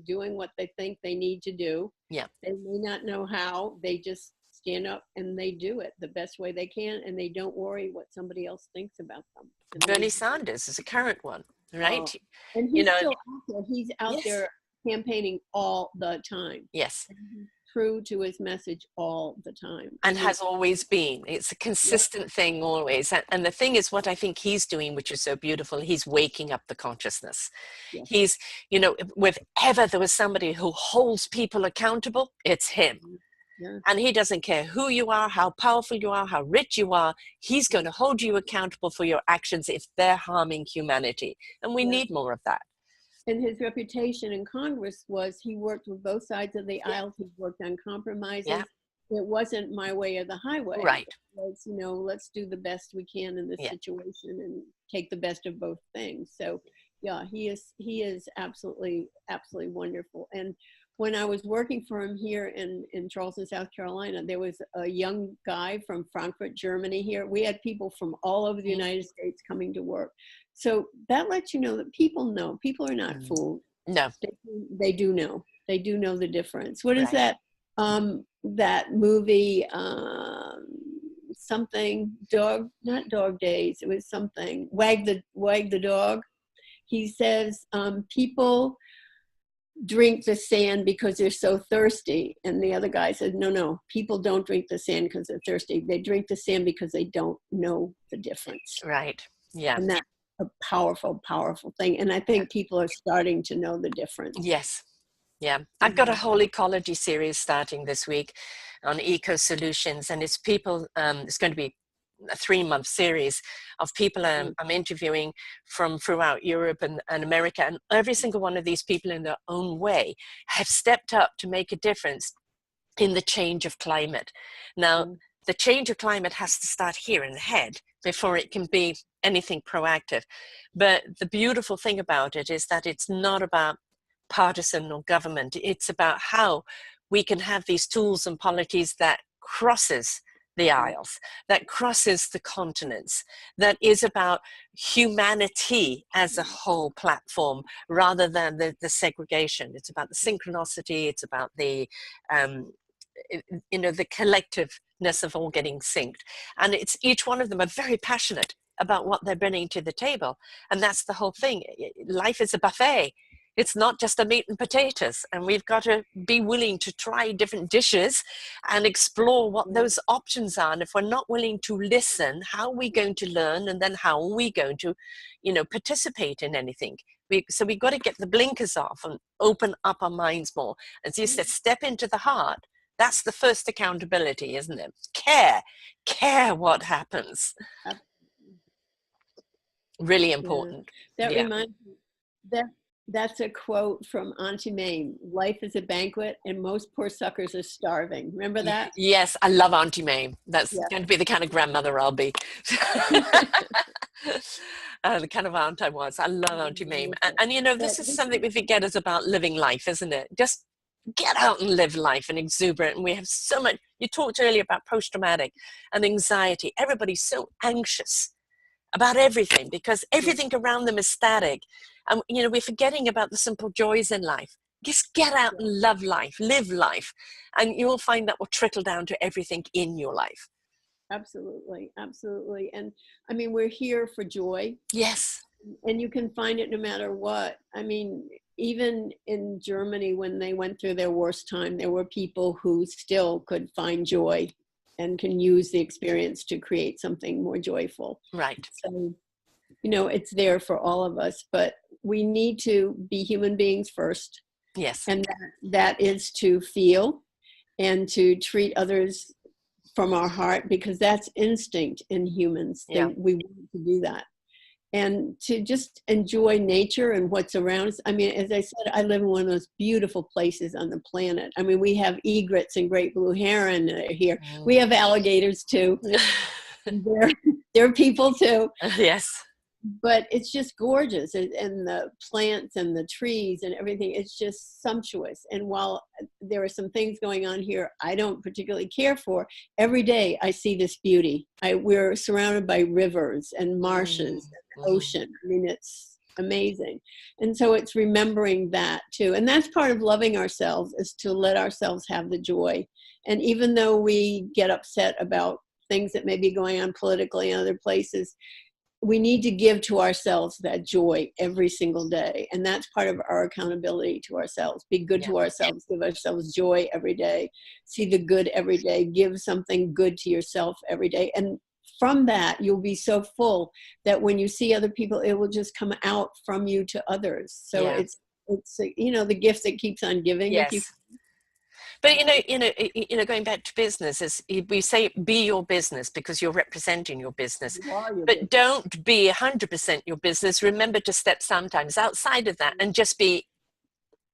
doing what they think they need to do. Yeah. They may not know how. They just stand up and they do it the best way they can, and they don't worry what somebody else thinks about them. Bernie Sanders is a current one, right? Oh, and he's still out there. He's out yes. there campaigning all the time. Yes. And he's true to his message all the time. And has always been. It's a consistent thing always. And the thing is, what I think he's doing, which is so beautiful, he's waking up the consciousness. Yes. He's, if ever there was somebody who holds people accountable, it's him. Yeah. And he doesn't care who you are, how powerful you are, how rich you are. He's going to hold you accountable for your actions if they're harming humanity. And we need more of that. And his reputation in Congress was he worked with both sides of the aisle. He worked on compromises. Yeah. It wasn't my way or the highway. Right. It was, let's do the best we can in this situation and take the best of both things. So, yeah, he is absolutely, absolutely wonderful. And when I was working for him here in Charleston, South Carolina, there was a young guy from Frankfurt, Germany here. We had people from all over the United States coming to work. So that lets you know that people know. People are not fooled. No. They do know. They do know the difference. What is that? That movie, something, not Dog Days. It was something, Wag the Dog. He says, people drink the sand because they're so thirsty. And the other guy said, no, people don't drink the sand because they're thirsty. They drink the sand because they don't know the difference. Right. Yeah. And that's a powerful, powerful thing. And I think people are starting to know the difference. Yes. Yeah. I've got a whole ecology series starting this week on eco solutions, and it's people, it's going to be a 3-month series of people I'm interviewing from throughout Europe and America, and every single one of these people in their own way have stepped up to make a difference in the change of climate. Now, the change of climate has to start here in the head before it can be anything proactive. But the beautiful thing about it is that it's not about partisan or government. It's about how we can have these tools and policies that crosses the aisles, that crosses the continents, that is about humanity as a whole platform rather than the segregation. It's about the synchronicity, it's about the the collectiveness of all getting synced. And it's each one of them are very passionate about what they're bringing to the table. And that's the whole thing. Life is a buffet. It's not just a meat and potatoes, and we've got to be willing to try different dishes and explore what those options are. And if we're not willing to listen, how are we going to learn? And then how are we going to, participate in anything? So we've got to get the blinkers off and open up our minds more. As you said, step into the heart. That's the first accountability, isn't it? Care what happens. Really important. That reminds me that's a quote from Auntie Mame. Life is a banquet and most poor suckers are starving. Remember that? Yes, I love Auntie Mame. That's going to be the kind of grandmother I'll be. The kind of aunt I was. I love Auntie Mame. And this is something we forget is about living life, isn't it? Just get out and live life and exuberant. And we have so much. You talked earlier about post-traumatic and anxiety. Everybody's so anxious about everything because everything around them is static. And, we're forgetting about the simple joys in life. Just get out and love life, live life. And you'll find that will trickle down to everything in your life. Absolutely. Absolutely. And I mean, we're here for joy. Yes. And you can find it no matter what. I mean, even in Germany, when they went through their worst time, there were people who still could find joy and can use the experience to create something more joyful. Right. So, it's there for all of us, but we need to be human beings first. Yes. And that is to feel and to treat others from our heart, because that's instinct in humans. Yeah. We want to do that. And to just enjoy nature and what's around us. I mean, as I said, I live in one of those beautiful places on the planet. I mean, we have egrets and great blue heron here. We have alligators too. They're people too. Yes. But it's just gorgeous, and the plants and the trees and everything, it's just sumptuous. And while there are some things going on here I don't particularly care for, every day I see this beauty. We're surrounded by rivers and marshes and ocean. I mean, it's amazing. And so it's remembering that too. And that's part of loving ourselves, is to let ourselves have the joy. And even though we get upset about things that may be going on politically in other places, we need to give to ourselves that joy every single day. And that's part of our accountability to ourselves. Be good to ourselves, give ourselves joy every day, see the good every day, give something good to yourself every day. And from that, you'll be so full that when you see other people, it will just come out from you to others. So it's the gift that keeps on giving. Yes. If you But going back to business, is we say be your business because you're representing your business. But don't be 100% your business. Remember to step sometimes outside of that and just be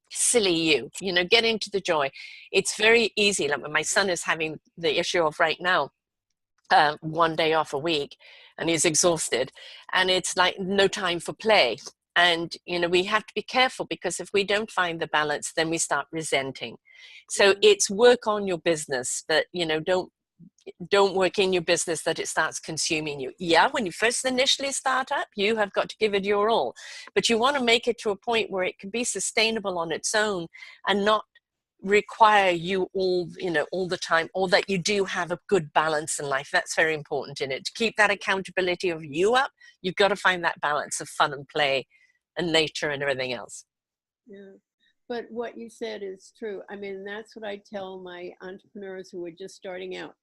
silly you. Get into the joy. It's very easy. Like when my son is having the issue of right now, 1 day off a week, and he's exhausted, and it's like no time for play. And we have to be careful, because if we don't find the balance, then we start resenting. So it's work on your business, but don't work in your business that it starts consuming you. When you first initially start up, you have got to give it your all, but you want to make it to a point where it can be sustainable on its own and not require you all the time, or that you do have a good balance in life. That's very important in it. To keep that accountability of you up, you've got to find that balance of fun and play and nature and everything else. But what you said is true. I mean, that's what I tell my entrepreneurs who are just starting out.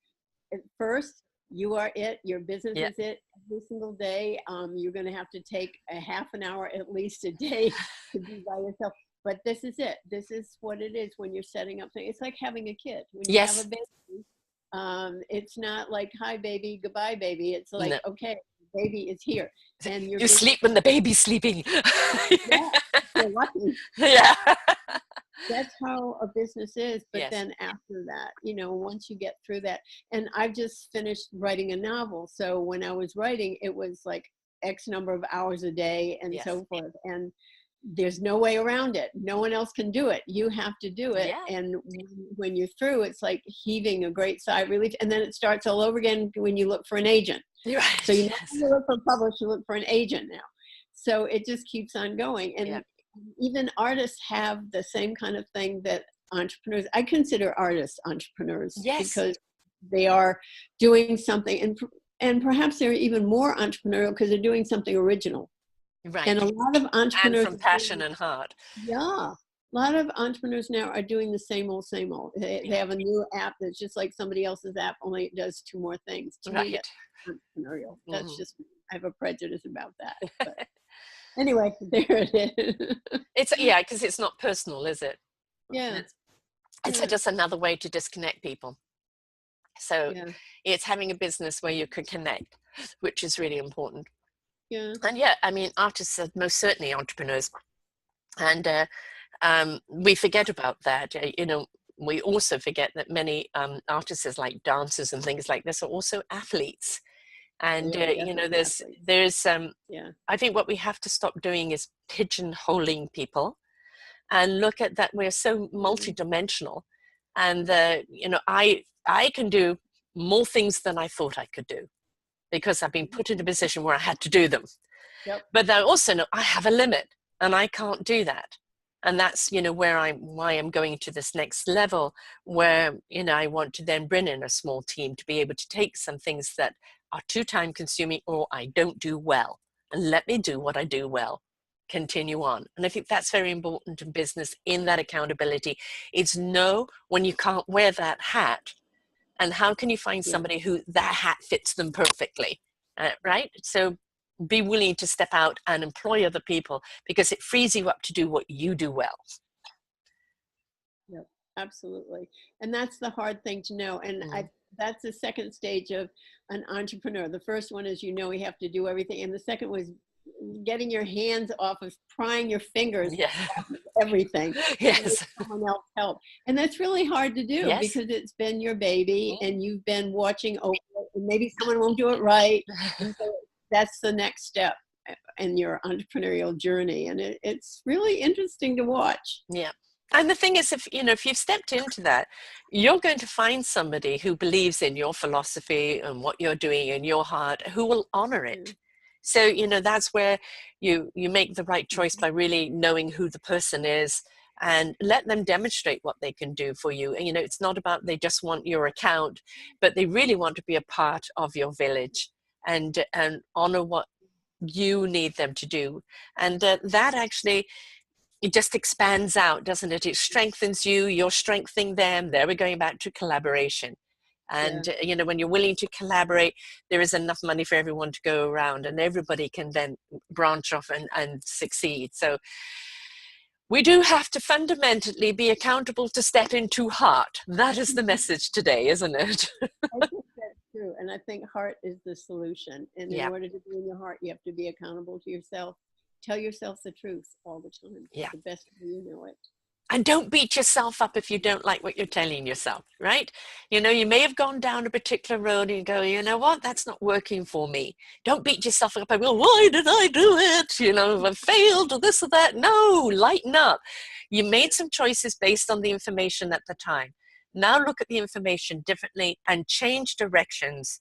At first, you are it. Your business is it every single day. You're going to have to take a half an hour at least a day to be by yourself. But this is it. This is what it is when you're setting up things. It's like having a kid. When you have a baby, it's not like, hi, baby, goodbye, baby. It's like, okay, the baby is here. And you sleep when the baby's sleeping. You're lucky. That's how a business is. But then after that, once you get through that, and I've just finished writing a novel. So when I was writing, it was like X number of hours a day and so forth. And there's no way around it. No one else can do it. You have to do it. And when you're through, it's like heaving a great sigh of relief. And then it starts all over again when you look for an agent. So you don't look for a publisher, you look for an agent now. So it just keeps on going. And even artists have the same kind of thing that entrepreneurs, I consider artists entrepreneurs, because they are doing something, and perhaps they're even more entrepreneurial because they're doing something original. And a lot of entrepreneurs, and from passion and heart. A lot of entrepreneurs now are doing the same old, same old. They have a new app that's just like somebody else's app, only it does 2 more things. To me, that's entrepreneurial. That's just, I have a prejudice about that. But anyway, there it is. It's because it's not personal, is it? It's Yeah. just another way to disconnect people. So it's having a business where you can connect, which is really important. And I mean, artists are most certainly entrepreneurs, and we forget about that. We also forget that many artists, like dancers and things like this, are also athletes. And there's I think what we have to stop doing is pigeonholing people, and look at that we're so multidimensional. And I can do more things than I thought I could do, because I've been put in a position where I had to do them. But I also know I have a limit, and I can't do that. And that's, why I'm going to this next level, where, I want to then bring in a small team to be able to take some things that are too time consuming or I don't do well, and let me do what I do well, continue on. And I think that's very important in business, in that accountability. It's know when you can't wear that hat, and how can you find somebody who that hat fits them perfectly, right? So be willing to step out and employ other people, because it frees you up to do what you do well. Absolutely. And that's the hard thing to know. And that's the second stage of an entrepreneur. The first one is, you have to do everything. And the second was getting your hands off of prying your fingers off of everything. Someone else help. And that's really hard to do, because it's been your baby and you've been watching over it, and maybe someone won't do it right. And so that's the next step in your entrepreneurial journey. And it's really interesting to watch. And the thing is, if you've stepped into that, you're going to find somebody who believes in your philosophy and what you're doing in your heart, who will honor it. So, you know, that's where you make the right choice by really knowing who the person is and let them demonstrate what they can do for you. And, you know, it's not about they just want your account, but they really want to be a part of your village and honor what you need them to do. And that actually, it just expands out, doesn't it? It strengthens you, you're strengthening them. There we're going back to collaboration. And, you know, when you're willing to collaborate, there is enough money for everyone to go around and everybody can then branch off and succeed. So we do have to fundamentally be accountable to step into heart. That is the message today, isn't it? I think that's true. And I think heart is the solution. And in Yeah. order to be in your heart, you have to be accountable to yourself. Tell yourself the truth all the time. Yeah. The best way you know it. And don't beat yourself up if you don't like what you're telling yourself, right? You know, you may have gone down a particular road and you go, you know what, that's not working for me. Don't beat yourself up and go, why did I do it? You know, I failed or this or that. No, lighten up. You made some choices based on the information at the time. Now look at the information differently and change directions.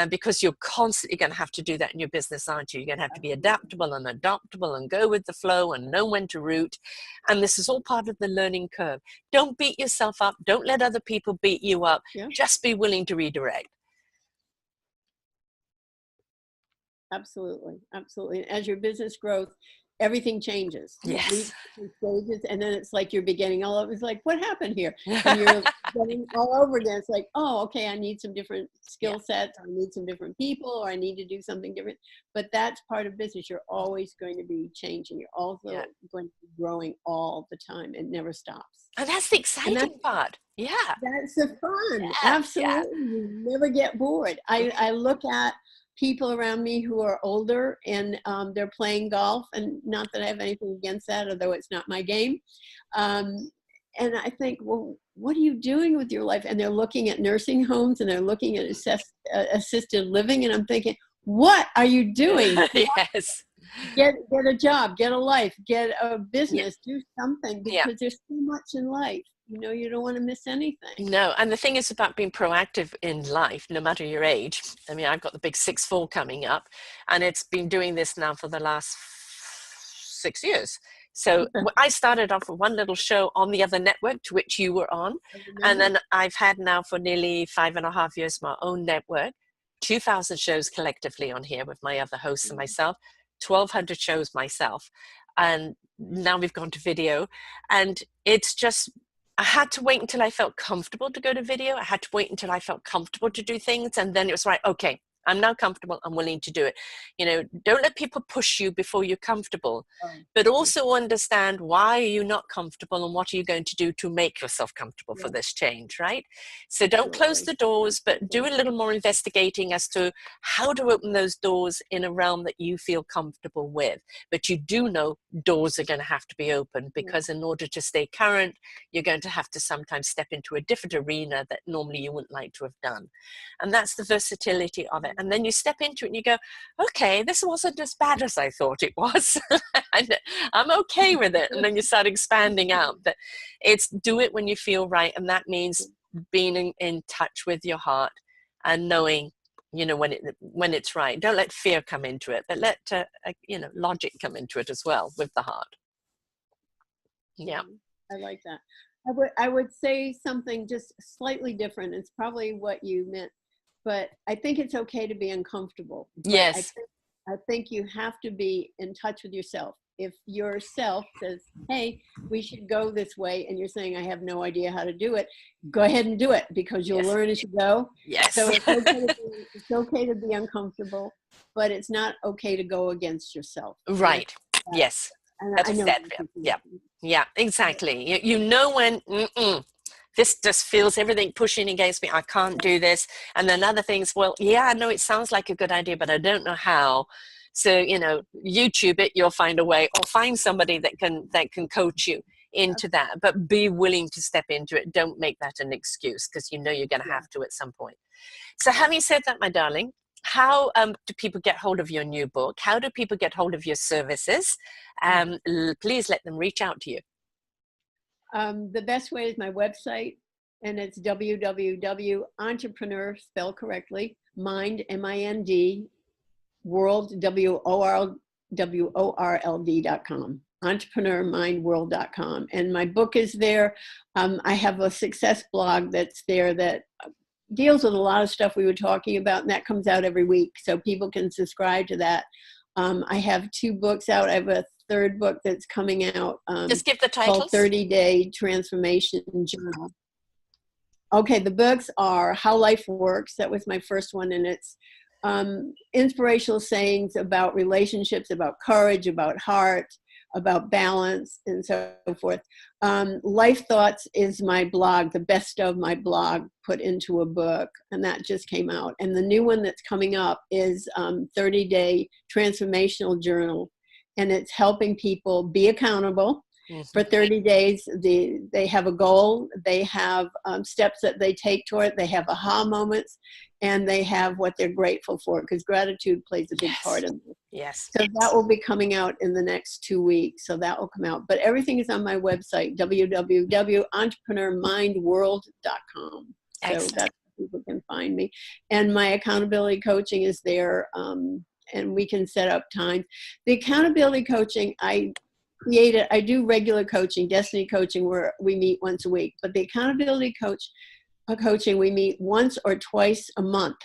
Because you're constantly going to have to do that in your business, aren't you? You're going to have to be adaptable and adaptable and go with the flow and know when to route. And this is all part of the learning curve. Don't beat yourself up. Don't let other people beat you up. Yeah. Just be willing to redirect. Absolutely. Absolutely. And as your business grows, everything changes. Yes. Stages, and then it's like you're beginning all over. It's like, what happened here? And you're getting all over again. It's like, oh, okay, I need some different skill sets. I need some different people, or I need to do something different. But that's part of business. You're always going to be changing. You're also going to be growing all the time. It never stops. And that's the exciting part. Yeah. That's the fun. Yeah. Absolutely. Yeah. You never get bored. I look at people around me who are older and they're playing golf, and not that I have anything against that, although it's not my game. And I think, well, what are you doing with your life? And they're looking at nursing homes and they're looking at assisted living. And I'm thinking, what are you doing? Yes. Get a job, get a life, get a business, do something, because there's so much in life. You know, you don't want to miss anything. No, and the thing is about being proactive in life, no matter your age. I mean, I've got the big 6-4 coming up, and it's been doing this now for the last 6 years. So I started off with one little show on the other network to which you were on, and then I've had now for nearly 5.5 years my own network, 2,000 shows collectively on here with my other hosts and myself, 1,200 shows myself, and now we've gone to video, and it's just, I had to wait until I felt comfortable to go to video. I had to wait until I felt comfortable to do things. And then it was right, okay, I'm now comfortable, I'm willing to do it. You know, don't let people push you before you're comfortable, but also understand why are you not comfortable and what are you going to do to make yourself comfortable for this change, right? So don't close the doors, but do a little more investigating as to how to open those doors in a realm that you feel comfortable with. But you do know doors are going to have to be open, because in order to stay current, you're going to have to sometimes step into a different arena that normally you wouldn't like to have done. And that's the versatility of it. And then you step into it and you go, okay, this wasn't as bad as I thought it was. I'm okay with it. And then you start expanding out. But it's do it when you feel right. And that means being in touch with your heart and knowing, you know, when it's right. Don't let fear come into it, but let, you know, logic come into it as well with the heart. Yeah. I like that. I would say something just slightly different. It's probably what you meant, but I think it's okay to be uncomfortable. Yes. I think you have to be in touch with yourself. If yourself says, hey, we should go this way, and you're saying, I have no idea how to do it, go ahead and do it, because you'll learn as you go. Yes. So it's okay to be uncomfortable, but it's not okay to go against yourself. Right. Yes. And I know yeah. Yeah, exactly. You know when this just feels everything pushing against me. I can't do this. And then other things, well, yeah, I know it sounds like a good idea, but I don't know how. So, you know, YouTube it, you'll find a way, or find somebody that can coach you into that, but be willing to step into it. Don't make that an excuse, because you know you're going to have to at some point. So having said that, my darling, how do people get hold of your new book? How do people get hold of your services? Please let them reach out to you. The best way is my website, and it's www.entrepreneur, spelled correctly, mind, M-I-N-D, World, WORLD.com, entrepreneurmindworld.com. And my book is there. I have a success blog that's there that deals with a lot of stuff we were talking about, and that comes out every week, so people can subscribe to that. I have 2 books out. I have a 3rd book that's coming out. Just give the titles. Called 30-Day Transformation Journal. Okay, the books are How Life Works. That was my first one, and it's inspirational sayings about relationships, about courage, about heart, about balance, and so forth. Life Thoughts is my blog, the best of my blog put into a book, and that just came out. And the new one that's coming up is 30-Day Transformational Journal, and it's helping people be accountable for 30 days. They have a goal, they have steps that they take toward it, they have aha moments, and they have what they're grateful for, because gratitude plays a big part of it. Yes. So that will be coming out in the next 2 weeks. So that will come out. But everything is on my website, www.entrepreneurmindworld.com. So that's where people can find me. And my accountability coaching is there, and we can set up times. The accountability coaching, I do regular coaching, destiny coaching, where we meet once a week. But the accountability coaching, we meet once or twice a month.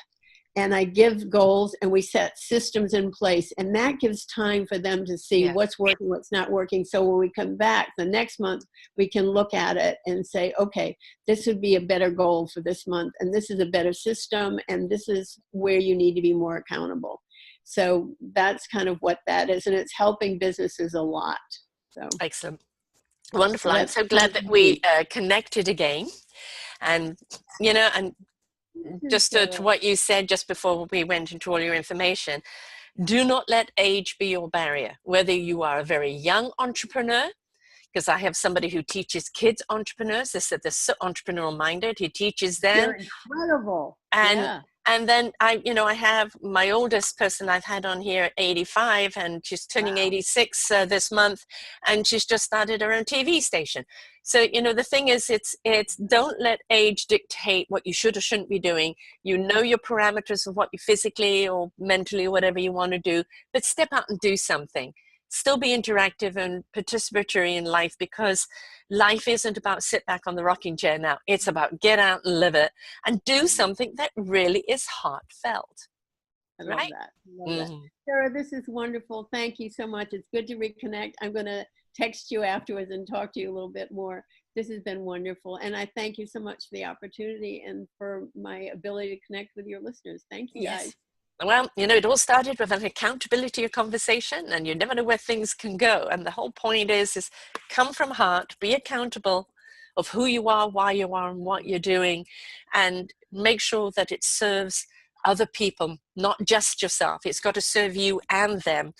And I give goals, and we set systems in place, and that gives time for them to see what's working, what's not working. So when we come back the next month, we can look at it and say, okay, this would be a better goal for this month, and this is a better system, and this is where you need to be more accountable. So that's kind of what that is, and it's helping businesses a lot. So excellent. Wonderful. I'm so glad that we connected again. And, you know, and just to what you said just before we went into all your information, do not let age be your barrier. Whether you are a very young entrepreneur, because I have somebody who teaches kids entrepreneurs. They said they're so entrepreneurial minded. He teaches them. You're incredible. And then I have my oldest person I've had on here at 85, and she's turning 86 this month, and she's just started her own TV station. So, you know, the thing is, it's don't let age dictate what you should or shouldn't be doing. You know your parameters of what you physically or mentally or whatever you want to do, but step out and do something. Still be interactive and participatory in life, because life isn't about sit back on the rocking chair now. It's about get out and live it and do something that really is heartfelt. I love that. That. Sara, this is wonderful. Thank you so much. It's good to reconnect. I'm going to text you afterwards and talk to you a little bit more. This has been wonderful. And I thank you so much for the opportunity and for my ability to connect with your listeners. Thank you, guys. Well, you know, it all started with an accountability conversation, and you never know where things can go. And the whole point is come from heart, be accountable of who you are, why you are, and what you're doing, and make sure that it serves other people, not just yourself. It's got to serve you and them.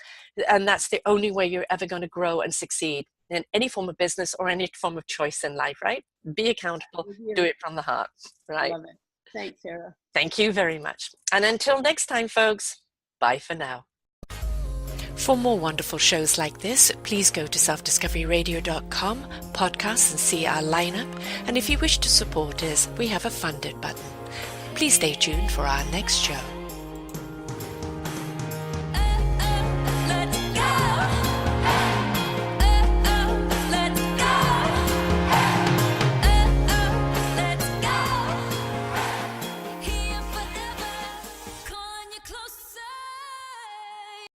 And that's the only way you're ever going to grow and succeed in any form of business or any form of choice in life, right? Be accountable, do it from the heart, right? Love it. Thanks, Sara. Thank you very much. And until next time, folks, bye for now. For more wonderful shows like this, please go to selfdiscoveryradio.com, podcasts, and see our lineup. And if you wish to support us, we have a funded button. Please stay tuned for our next show.